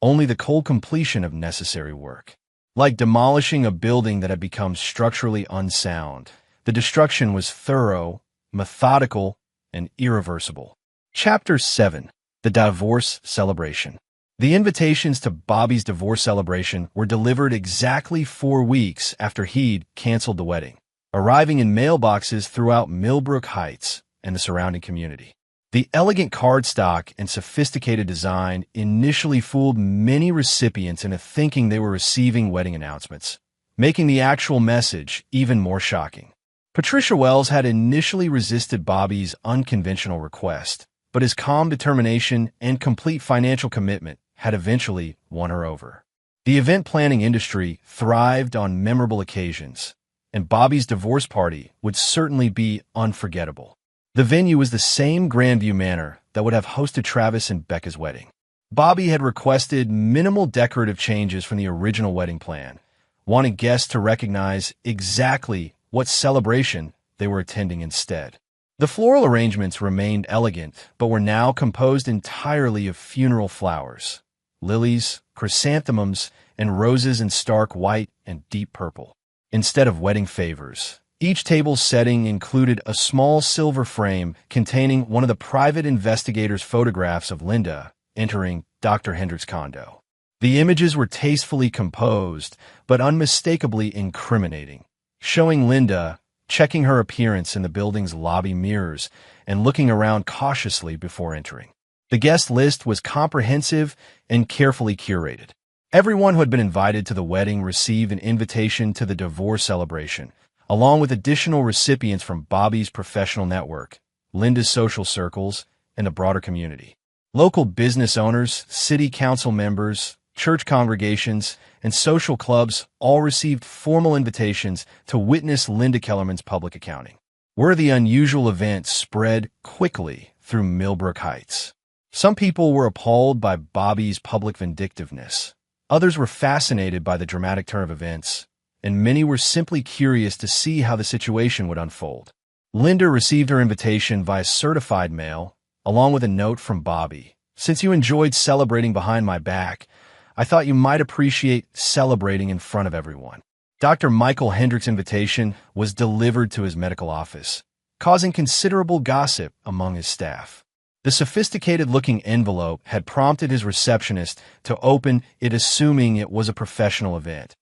only the cold completion of necessary work. Like demolishing a building that had become structurally unsound, the destruction was thorough, methodical, and irreversible. Chapter 7: The Divorce Celebration. The invitations to Bobby's divorce celebration were delivered exactly 4 weeks after he'd canceled the wedding, arriving in mailboxes throughout Millbrook Heights and the surrounding community. The elegant cardstock and sophisticated design initially fooled many recipients into thinking they were receiving wedding announcements, making the actual message even more shocking. Patricia Wells had initially resisted Bobby's unconventional request, but his calm determination and complete financial commitment had eventually won her over. The event planning industry thrived on memorable occasions, and Bobby's divorce party would certainly be unforgettable. The venue was the same Grandview Manor that would have hosted Travis and Becca's wedding. Bobby had requested minimal decorative changes from the original wedding plan, wanting guests to recognize exactly what celebration they were attending instead. The floral arrangements remained elegant, but were now composed entirely of funeral flowers, lilies, chrysanthemums, and roses in stark white and deep purple. Instead of wedding favors, each table's setting included a small silver frame containing one of the private investigator's photographs of Linda entering Dr. Hendricks' condo. The images were tastefully composed, but unmistakably incriminating, showing Linda checking her appearance in the building's lobby mirrors and looking around cautiously before entering. The guest list was comprehensive and carefully curated. Everyone who had been invited to the wedding received an invitation to the divorce celebration, along with additional recipients from Bobby's professional network, Linda's social circles, and the broader community. Local business owners, city council members, church congregations, and social clubs all received formal invitations to witness Linda Kellerman's public accounting. Word of the unusual event spread quickly through Millbrook Heights. Some people were appalled by Bobby's public vindictiveness. Others were fascinated by the dramatic turn of events, and many were simply curious to see how the situation would unfold. Linda received her invitation via certified mail, along with a note from Bobby. "Since you enjoyed celebrating behind my back, I thought you might appreciate celebrating in front of everyone." Dr. Michael Hendricks' invitation was delivered to his medical office, causing considerable gossip among his staff. The sophisticated-looking envelope had prompted his receptionist to open it, assuming it was a professional event,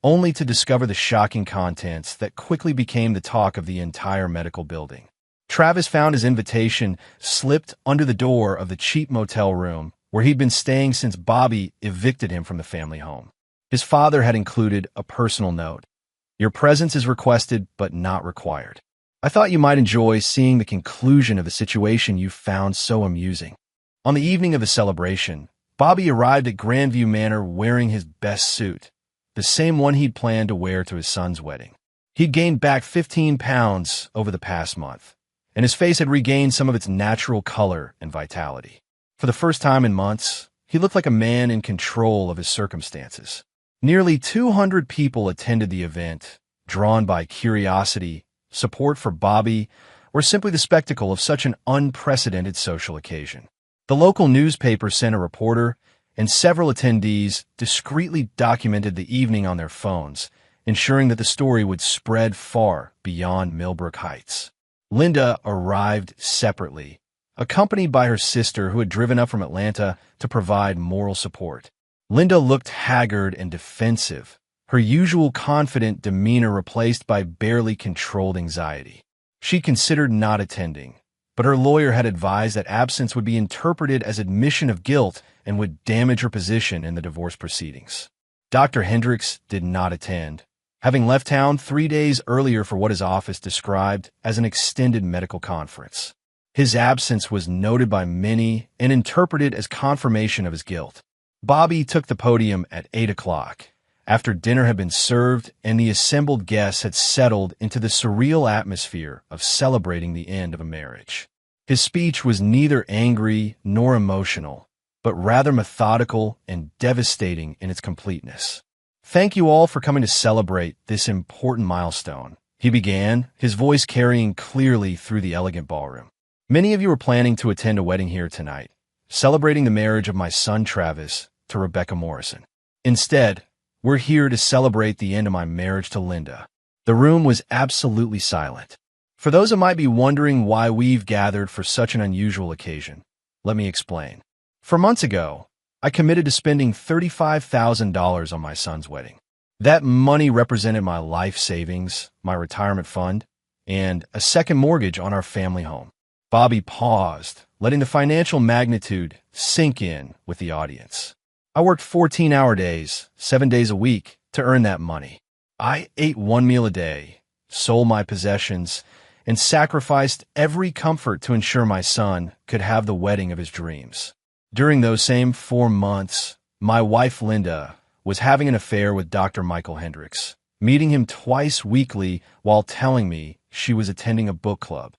only to discover the shocking contents that quickly became the talk of the entire medical building. Travis found his invitation slipped under the door of the cheap motel room where he'd been staying since Bobby evicted him from the family home. His father had included a personal note. "Your presence is requested but not required. I thought you might enjoy seeing the conclusion of a situation you found so amusing." On the evening of the celebration, Bobby arrived at Grandview Manor wearing his best suit, the same one he'd planned to wear to his son's wedding. He'd gained back 15 pounds over the past month, and his face had regained some of its natural color and vitality. For the first time in months, he looked like a man in control of his circumstances. Nearly 200 people attended the event, drawn by curiosity, support for Bobby, or simply the spectacle of such an unprecedented social occasion. The local newspaper sent a reporter, and several attendees discreetly documented the evening on their phones, ensuring that the story would spread far beyond Millbrook Heights. Linda arrived separately, accompanied by her sister who had driven up from Atlanta to provide moral support. Linda looked haggard and defensive, her usual confident demeanor replaced by barely controlled anxiety. She considered not attending, but her lawyer had advised that absence would be interpreted as admission of guilt and would damage her position in the divorce proceedings. Dr. Hendricks did not attend, having left town 3 days earlier for what his office described as an extended medical conference. His absence was noted by many and interpreted as confirmation of his guilt. Bobby took the podium at 8 o'clock, after dinner had been served and the assembled guests had settled into the surreal atmosphere of celebrating the end of a marriage. His speech was neither angry nor emotional, but rather methodical and devastating in its completeness. "Thank you all for coming to celebrate this important milestone," he began, his voice carrying clearly through the elegant ballroom. "Many of you are planning to attend a wedding here tonight, celebrating the marriage of my son Travis to Rebecca Morrison. Instead, we're here to celebrate the end of my marriage to Linda." The room was absolutely silent. For those who might be wondering why we've gathered for such an unusual occasion, let me explain. 4 months ago, I committed to spending $35,000 on my son's wedding. That money represented my life savings, my retirement fund, and a second mortgage on our family home. Bobby paused, letting the financial magnitude sink in with the audience. "I worked 14-hour days, 7 days a week, to earn that money. I ate one meal a day, sold my possessions, and sacrificed every comfort to ensure my son could have the wedding of his dreams. During those same 4 months, my wife Linda was having an affair with Dr. Michael Hendricks, meeting him twice weekly while telling me she was attending a book club.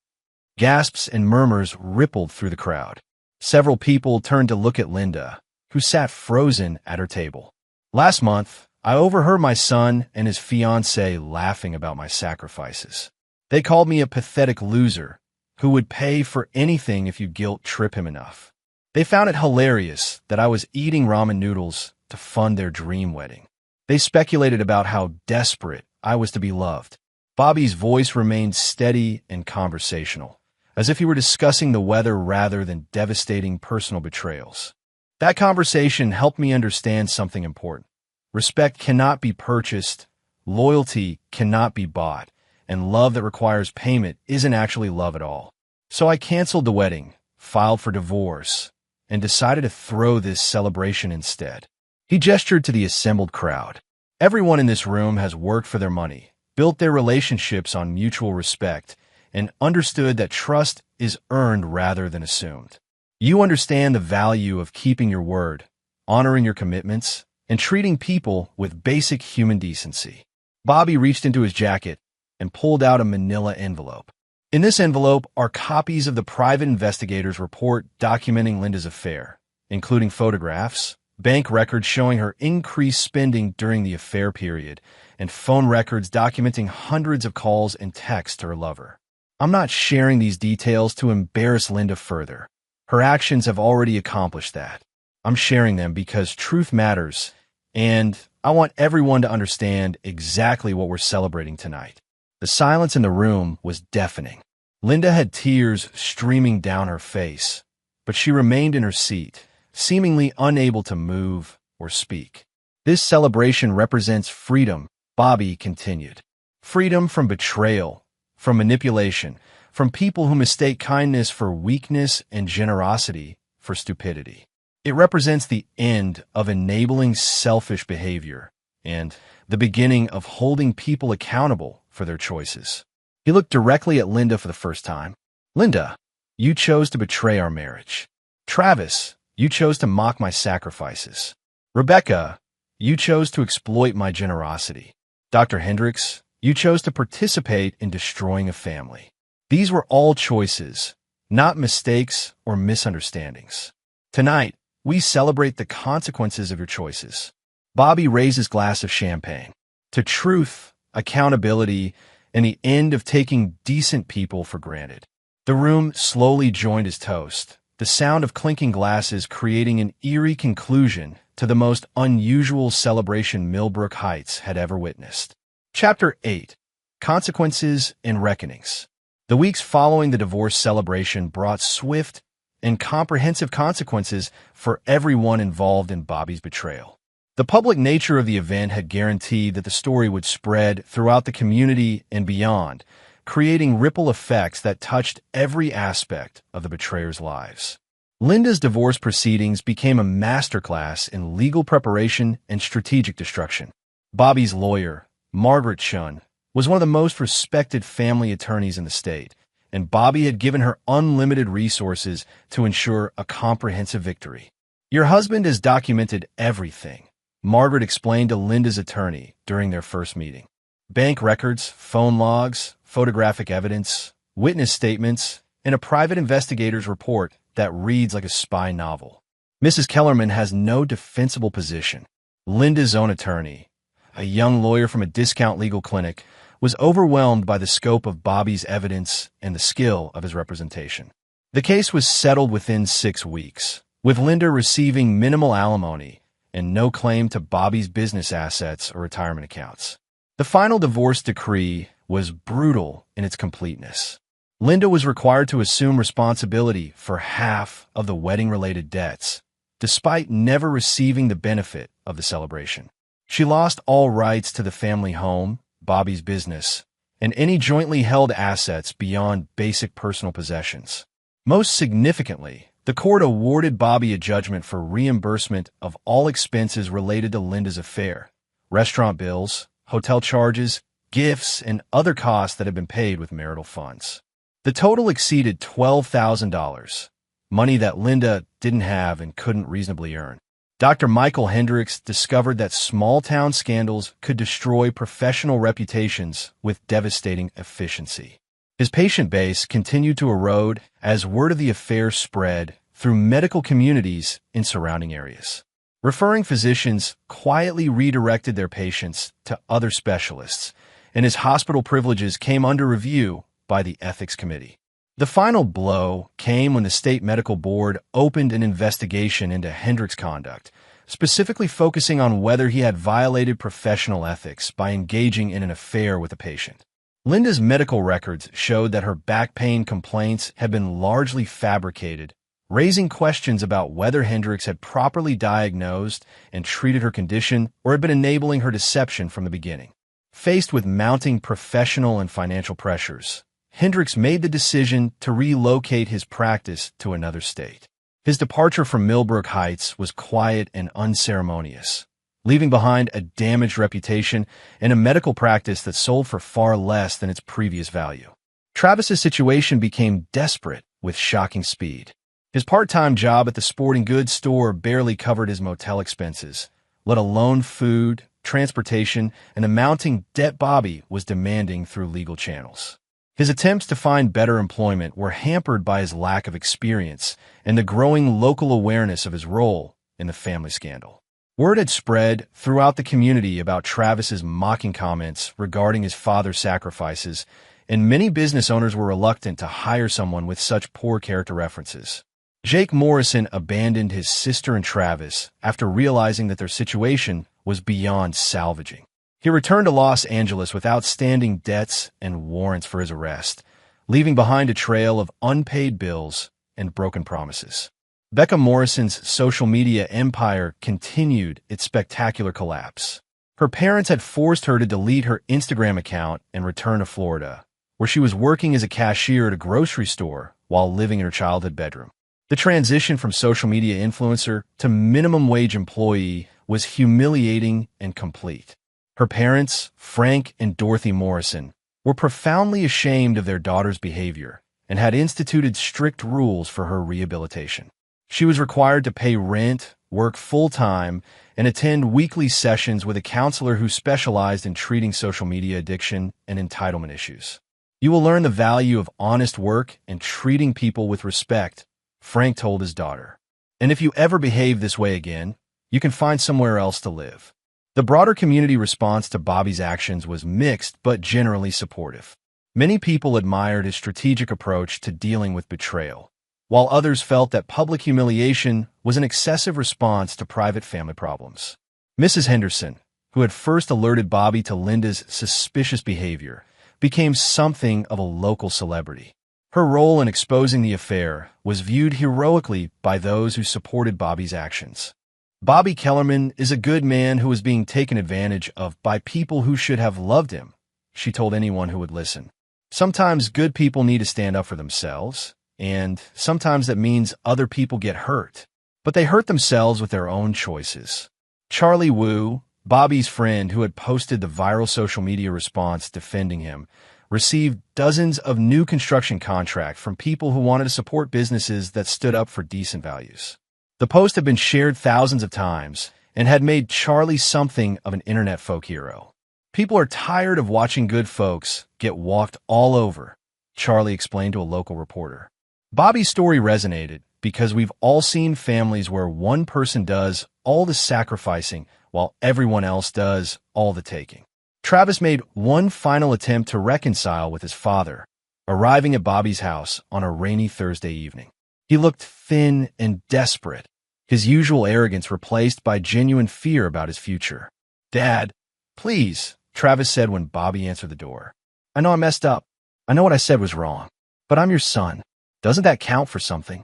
Gasps and murmurs rippled through the crowd. Several people turned to look at Linda, who sat frozen at her table. Last month, I overheard my son and his fiancée laughing about my sacrifices. They called me a pathetic loser who would pay for anything if you guilt-trip him enough. They found it hilarious that I was eating ramen noodles to fund their dream wedding. They speculated about how desperate I was to be loved. Bobby's voice remained steady and conversational, as if he were discussing the weather rather than devastating personal betrayals. That conversation helped me understand something important. Respect cannot be purchased, loyalty cannot be bought, and love that requires payment isn't actually love at all. So I canceled the wedding, filed for divorce, and decided to throw this celebration instead. He gestured to the assembled crowd. Everyone in this room has worked for their money, built their relationships on mutual respect, and understood that trust is earned rather than assumed. You understand the value of keeping your word, honoring your commitments, and treating people with basic human decency. Bobby reached into his jacket and pulled out a manila envelope. In this envelope are copies of the private investigator's report documenting Linda's affair, including photographs, bank records showing her increased spending during the affair period, and phone records documenting hundreds of calls and texts to her lover. I'm not sharing these details to embarrass Linda further. Her actions have already accomplished that. I'm sharing them because truth matters, and I want everyone to understand exactly what we're celebrating tonight. The silence in the room was deafening. Linda had tears streaming down her face, but she remained in her seat, seemingly unable to move or speak. This celebration represents freedom, Bobby continued. Freedom from betrayal, from manipulation, from people who mistake kindness for weakness and generosity for stupidity. It represents the end of enabling selfish behavior and the beginning of holding people accountable for their choices. He looked directly at Linda for the first time. Linda, you chose to betray our marriage. Travis, you chose to mock my sacrifices. Rebecca, you chose to exploit my generosity. Dr. Hendricks, you chose to participate in destroying a family. These were all choices, not mistakes or misunderstandings. Tonight, we celebrate the consequences of your choices. Bobby raised his glass of champagne. To truth, accountability, and the end of taking decent people for granted. The room slowly joined his toast, the sound of clinking glasses creating an eerie conclusion to the most unusual celebration Millbrook Heights had ever witnessed. Chapter 8. Consequences and Reckonings. The weeks following the divorce celebration brought swift and comprehensive consequences for everyone involved in Bobby's betrayal. The public nature of the event had guaranteed that the story would spread throughout the community and beyond, creating ripple effects that touched every aspect of the betrayers' lives. Linda's divorce proceedings became a masterclass in legal preparation and strategic destruction. Bobby's lawyer, Margaret Shun, was one of the most respected family attorneys in the state, and Bobby had given her unlimited resources to ensure a comprehensive victory. Your husband has documented everything, Margaret explained to Linda's attorney during their first meeting. Bank records, phone logs, photographic evidence, witness statements, and a private investigator's report that reads like a spy novel. Mrs. Kellerman has no defensible position. Linda's own attorney, a young lawyer from a discount legal clinic, was overwhelmed by the scope of Bobby's evidence and the skill of his representation. The case was settled within 6 weeks, with Linda receiving minimal alimony and no claim to Bobby's business assets or retirement accounts. The final divorce decree was brutal in its completeness. Linda was required to assume responsibility for half of the wedding-related debts, despite never receiving the benefit of the celebration. She lost all rights to the family home, Bobby's business, and any jointly held assets beyond basic personal possessions. Most significantly, the court awarded Bobby a judgment for reimbursement of all expenses related to Linda's affair, restaurant bills, hotel charges, gifts, and other costs that had been paid with marital funds. The total exceeded $12,000, money that Linda didn't have and couldn't reasonably earn. Dr. Michael Hendricks discovered that small-town scandals could destroy professional reputations with devastating efficiency. His patient base continued to erode as word of the affair spread through medical communities in surrounding areas. Referring physicians quietly redirected their patients to other specialists, and his hospital privileges came under review by the Ethics Committee. The final blow came when the state medical board opened an investigation into Hendricks' conduct, specifically focusing on whether he had violated professional ethics by engaging in an affair with a patient. Linda's medical records showed that her back pain complaints had been largely fabricated, raising questions about whether Hendricks had properly diagnosed and treated her condition or had been enabling her deception from the beginning. Faced with mounting professional and financial pressures, Hendricks made the decision to relocate his practice to another state. His departure from Millbrook Heights was quiet and unceremonious, leaving behind a damaged reputation and a medical practice that sold for far less than its previous value. Travis's situation became desperate with shocking speed. His part-time job at the sporting goods store barely covered his motel expenses, let alone food, transportation, and the mounting debt Bobby was demanding through legal channels. His attempts to find better employment were hampered by his lack of experience and the growing local awareness of his role in the family scandal. Word had spread throughout the community about Travis's mocking comments regarding his father's sacrifices, and many business owners were reluctant to hire someone with such poor character references. Jake Morrison abandoned his sister and Travis after realizing that their situation was beyond salvaging. He returned to Los Angeles with outstanding debts and warrants for his arrest, leaving behind a trail of unpaid bills and broken promises. Becca Morrison's social media empire continued its spectacular collapse. Her parents had forced her to delete her Instagram account and return to Florida, where she was working as a cashier at a grocery store while living in her childhood bedroom. The transition from social media influencer to minimum wage employee was humiliating and complete. Her parents, Frank and Dorothy Morrison, were profoundly ashamed of their daughter's behavior and had instituted strict rules for her rehabilitation. She was required to pay rent, work full-time, and attend weekly sessions with a counselor who specialized in treating social media addiction and entitlement issues. "You will learn the value of honest work and treating people with respect," Frank told his daughter. "And if you ever behave this way again, you can find somewhere else to live." The broader community response to Bobby's actions was mixed but generally supportive. Many people admired his strategic approach to dealing with betrayal, while others felt that public humiliation was an excessive response to private family problems. Mrs. Henderson, who had first alerted Bobby to Linda's suspicious behavior, became something of a local celebrity. Her role in exposing the affair was viewed heroically by those who supported Bobby's actions. "Bobby Kellerman is a good man who is being taken advantage of by people who should have loved him," she told anyone who would listen. "Sometimes good people need to stand up for themselves, and sometimes that means other people get hurt. But they hurt themselves with their own choices." Charlie Wu, Bobby's friend who had posted the viral social media response defending him, received dozens of new construction contracts from people who wanted to support businesses that stood up for decent values. The post had been shared thousands of times and had made Charlie something of an internet folk hero. "People are tired of watching good folks get walked all over," Charlie explained to a local reporter. Bobby's story resonated because we've all seen families where one person does all the sacrificing while everyone else does all the taking. Travis made one final attempt to reconcile with his father, arriving at Bobby's house on a rainy Thursday evening. He looked thin and desperate, his usual arrogance replaced by genuine fear about his future. "Dad, please," Travis said when Bobby answered the door. "I know I messed up. I know what I said was wrong. But I'm your son. Doesn't that count for something?"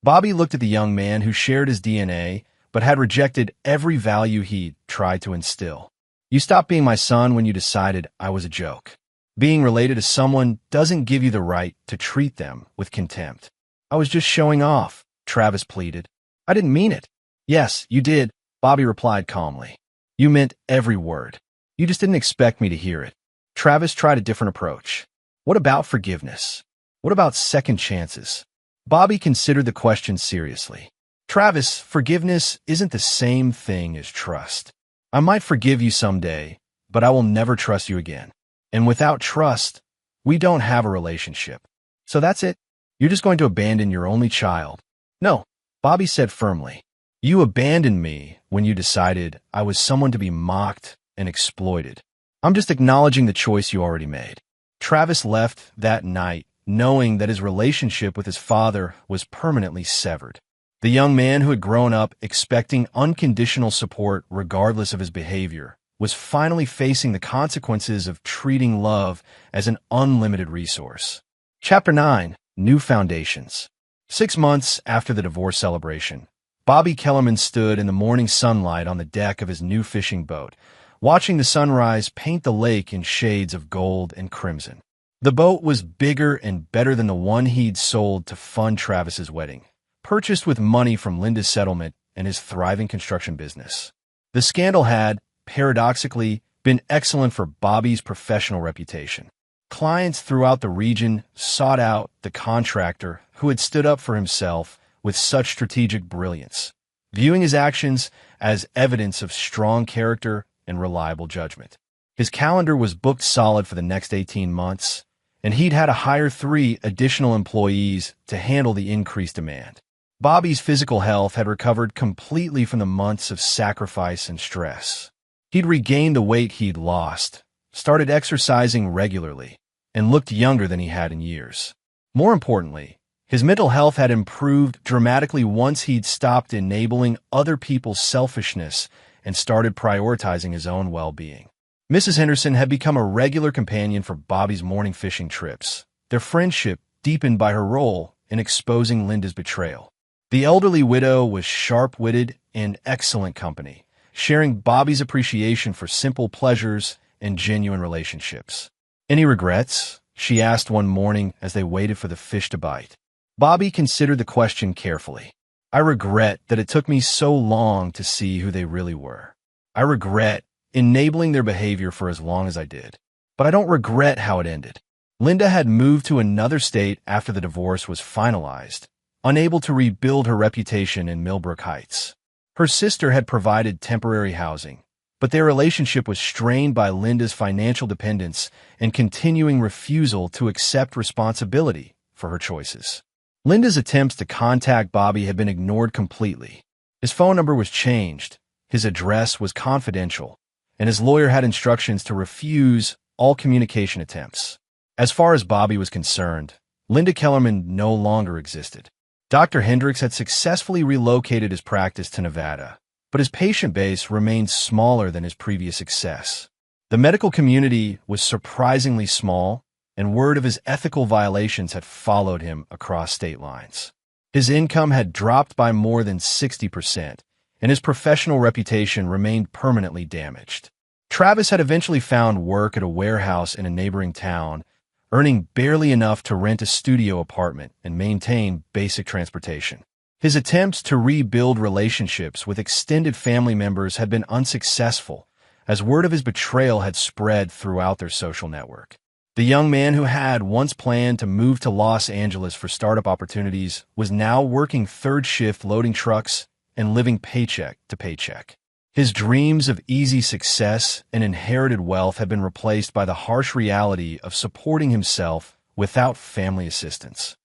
Bobby looked at the young man who shared his DNA but had rejected every value he'd tried to instill. "You stopped being my son when you decided I was a joke. Being related to someone doesn't give you the right to treat them with contempt." "I was just showing off," Travis pleaded. "I didn't mean it." "Yes, you did," Bobby replied calmly. "You meant every word. You just didn't expect me to hear it." Travis tried a different approach. What about forgiveness? What about second chances? Bobby considered the question seriously. Travis, forgiveness isn't the same thing as trust. I might forgive you someday, but I will never trust you again. And without trust, we don't have a relationship. So that's it. You're just going to abandon your only child. No, Bobby said firmly. You abandoned me when you decided I was someone to be mocked and exploited. I'm just acknowledging the choice you already made. Travis left that night knowing that his relationship with his father was permanently severed. The young man who had grown up expecting unconditional support regardless of his behavior was finally facing the consequences of treating love as an unlimited resource. Chapter 9. New Foundations. 6 months after the divorce celebration, Bobby Kellerman stood in the morning sunlight on the deck of his new fishing boat, watching the sunrise paint the lake in shades of gold and crimson. The boat was bigger and better than the one he'd sold to fund Travis's wedding, purchased with money from Linda's settlement and his thriving construction business. The scandal had, paradoxically, been excellent for Bobby's professional reputation. Clients throughout the region sought out the contractor who had stood up for himself with such strategic brilliance, viewing his actions as evidence of strong character and reliable judgment. His calendar was booked solid for the next 18 months, and he'd had to hire 3 additional employees to handle the increased demand. Bobby's physical health had recovered completely from the months of sacrifice and stress. He'd regained the weight he'd lost, started exercising regularly, and looked younger than he had in years. More importantly, his mental health had improved dramatically once he'd stopped enabling other people's selfishness and started prioritizing his own well-being. Mrs. Henderson had become a regular companion for Bobby's morning fishing trips, their friendship deepened by her role in exposing Linda's betrayal. The elderly widow was sharp-witted and excellent company, sharing Bobby's appreciation for simple pleasures and genuine relationships. Any regrets? She asked one morning as they waited for the fish to bite. Bobby considered the question carefully. I regret that it took me so long to see who they really were. I regret enabling their behavior for as long as I did. But I don't regret how it ended. Linda had moved to another state after the divorce was finalized, unable to rebuild her reputation in Millbrook Heights. Her sister had provided temporary housing, but their relationship was strained by Linda's financial dependence and continuing refusal to accept responsibility for her choices. Linda's attempts to contact Bobby had been ignored completely. His phone number was changed, his address was confidential, and his lawyer had instructions to refuse all communication attempts. As far as Bobby was concerned, Linda Kellerman no longer existed. Dr. Hendricks had successfully relocated his practice to Nevada, but his patient base remained smaller than his previous success. The medical community was surprisingly small, and word of his ethical violations had followed him across state lines. His income had dropped by more than 60%, and his professional reputation remained permanently damaged. Travis had eventually found work at a warehouse in a neighboring town, earning barely enough to rent a studio apartment and maintain basic transportation. His attempts to rebuild relationships with extended family members had been unsuccessful, as word of his betrayal had spread throughout their social network. The young man who had once planned to move to Los Angeles for startup opportunities was now working third shift loading trucks and living paycheck to paycheck. His dreams of easy success and inherited wealth had been replaced by the harsh reality of supporting himself without family assistance.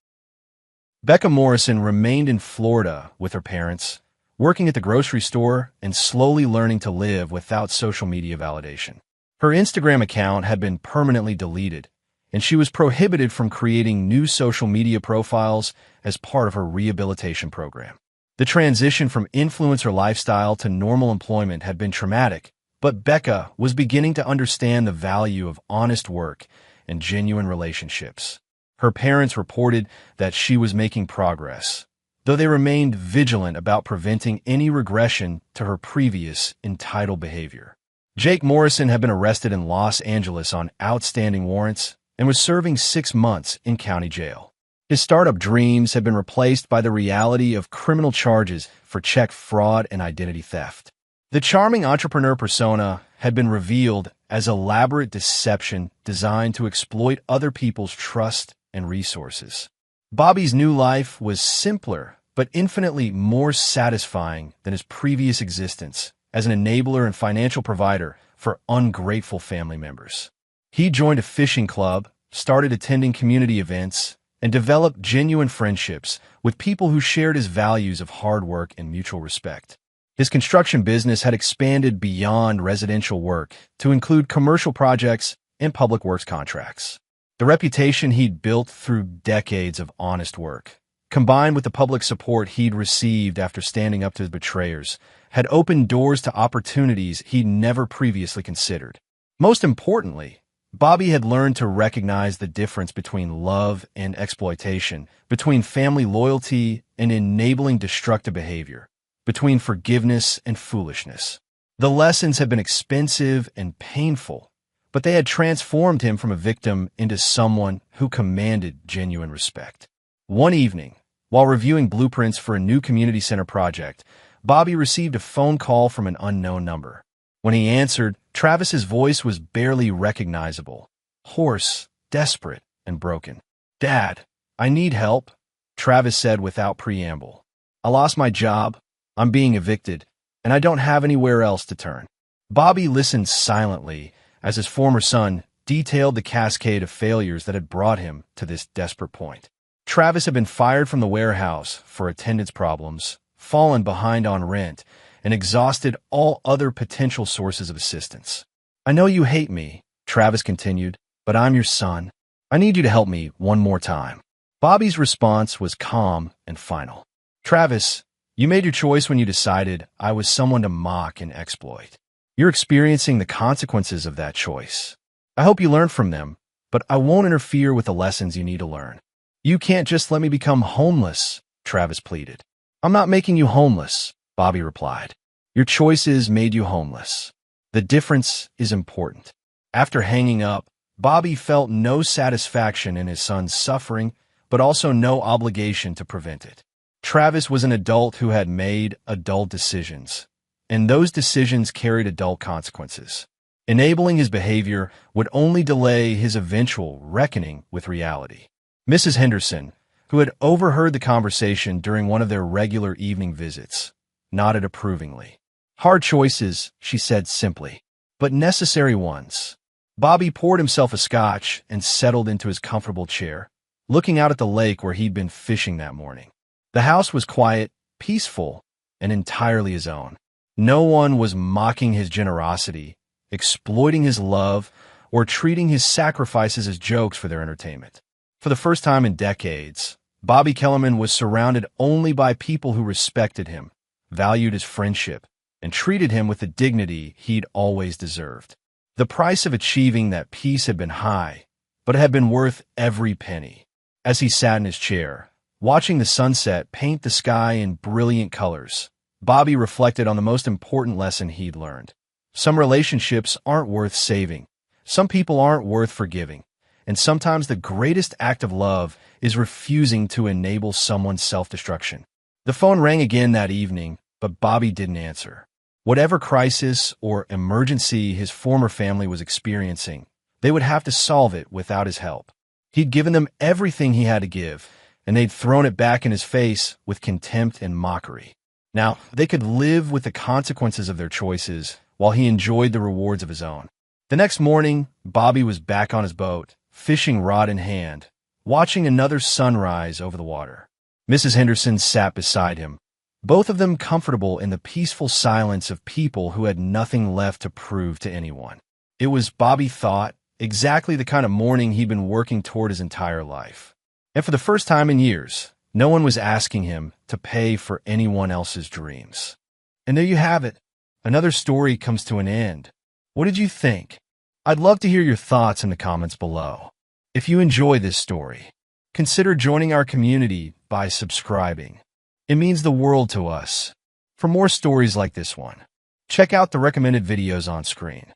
Becca Morrison remained in Florida with her parents, working at the grocery store and slowly learning to live without social media validation. Her Instagram account had been permanently deleted, and she was prohibited from creating new social media profiles as part of her rehabilitation program. The transition from influencer lifestyle to normal employment had been traumatic, but Becca was beginning to understand the value of honest work and genuine relationships. Her parents reported that she was making progress, though they remained vigilant about preventing any regression to her previous entitled behavior. Jake Morrison had been arrested in Los Angeles on outstanding warrants and was serving 6 months in county jail. His startup dreams had been replaced by the reality of criminal charges for check fraud and identity theft. The charming entrepreneur persona had been revealed as elaborate deception designed to exploit other people's trust and resources. Bobby's new life was simpler, but infinitely more satisfying than his previous existence as an enabler and financial provider for ungrateful family members. He joined a fishing club, started attending community events, and developed genuine friendships with people who shared his values of hard work and mutual respect. His construction business had expanded beyond residential work to include commercial projects and public works contracts. The reputation he'd built through decades of honest work, combined with the public support he'd received after standing up to his betrayers, had opened doors to opportunities he'd never previously considered. Most importantly, Bobby had learned to recognize the difference between love and exploitation, between family loyalty and enabling destructive behavior, between forgiveness and foolishness. The lessons had been expensive and painful, but they had transformed him from a victim into someone who commanded genuine respect. One evening, while reviewing blueprints for a new community center project, Bobby received a phone call from an unknown number. When he answered, Travis's voice was barely recognizable, hoarse, desperate, and broken. "Dad, I need help," Travis said without preamble. "I lost my job, I'm being evicted, and I don't have anywhere else to turn." Bobby listened silently as his former son detailed the cascade of failures that had brought him to this desperate point. Travis had been fired from the warehouse for attendance problems, fallen behind on rent, and exhausted all other potential sources of assistance. "I know you hate me," Travis continued, "but I'm your son. I need you to help me one more time." Bobby's response was calm and final. "Travis, you made your choice when you decided I was someone to mock and exploit. You're experiencing the consequences of that choice. I hope you learn from them, but I won't interfere with the lessons you need to learn." "You can't just let me become homeless," Travis pleaded. "I'm not making you homeless," Bobby replied. "Your choices made you homeless. The difference is important." After hanging up, Bobby felt no satisfaction in his son's suffering, but also no obligation to prevent it. Travis was an adult who had made adult decisions, and those decisions carried adult consequences. Enabling his behavior would only delay his eventual reckoning with reality. Mrs. Henderson, who had overheard the conversation during one of their regular evening visits, nodded approvingly. "Hard choices," she said simply, "but necessary ones." Bobby poured himself a scotch and settled into his comfortable chair, looking out at the lake where he'd been fishing that morning. The house was quiet, peaceful, and entirely his own. No one was mocking his generosity, exploiting his love, or treating his sacrifices as jokes for their entertainment. For the first time in decades, Bobby Kellerman was surrounded only by people who respected him, valued his friendship, and treated him with the dignity he'd always deserved. The price of achieving that peace had been high, but it had been worth every penny. As he sat in his chair, watching the sunset paint the sky in brilliant colors, Bobby reflected on the most important lesson he'd learned. Some relationships aren't worth saving. Some people aren't worth forgiving. And sometimes the greatest act of love is refusing to enable someone's self-destruction. The phone rang again that evening, but Bobby didn't answer. Whatever crisis or emergency his former family was experiencing, they would have to solve it without his help. He'd given them everything he had to give, and they'd thrown it back in his face with contempt and mockery. Now, they could live with the consequences of their choices while he enjoyed the rewards of his own. The next morning, Bobby was back on his boat, fishing rod in hand, watching another sunrise over the water. Mrs. Henderson sat beside him, both of them comfortable in the peaceful silence of people who had nothing left to prove to anyone. It was, Bobby thought, exactly the kind of morning he'd been working toward his entire life. And for the first time in years, no one was asking him to pay for anyone else's dreams. And there you have it. Another story comes to an end. What did you think? I'd love to hear your thoughts in the comments below. If you enjoy this story, consider joining our community by subscribing. It means the world to us. For more stories like this one, check out the recommended videos on screen,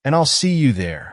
and I'll see you there.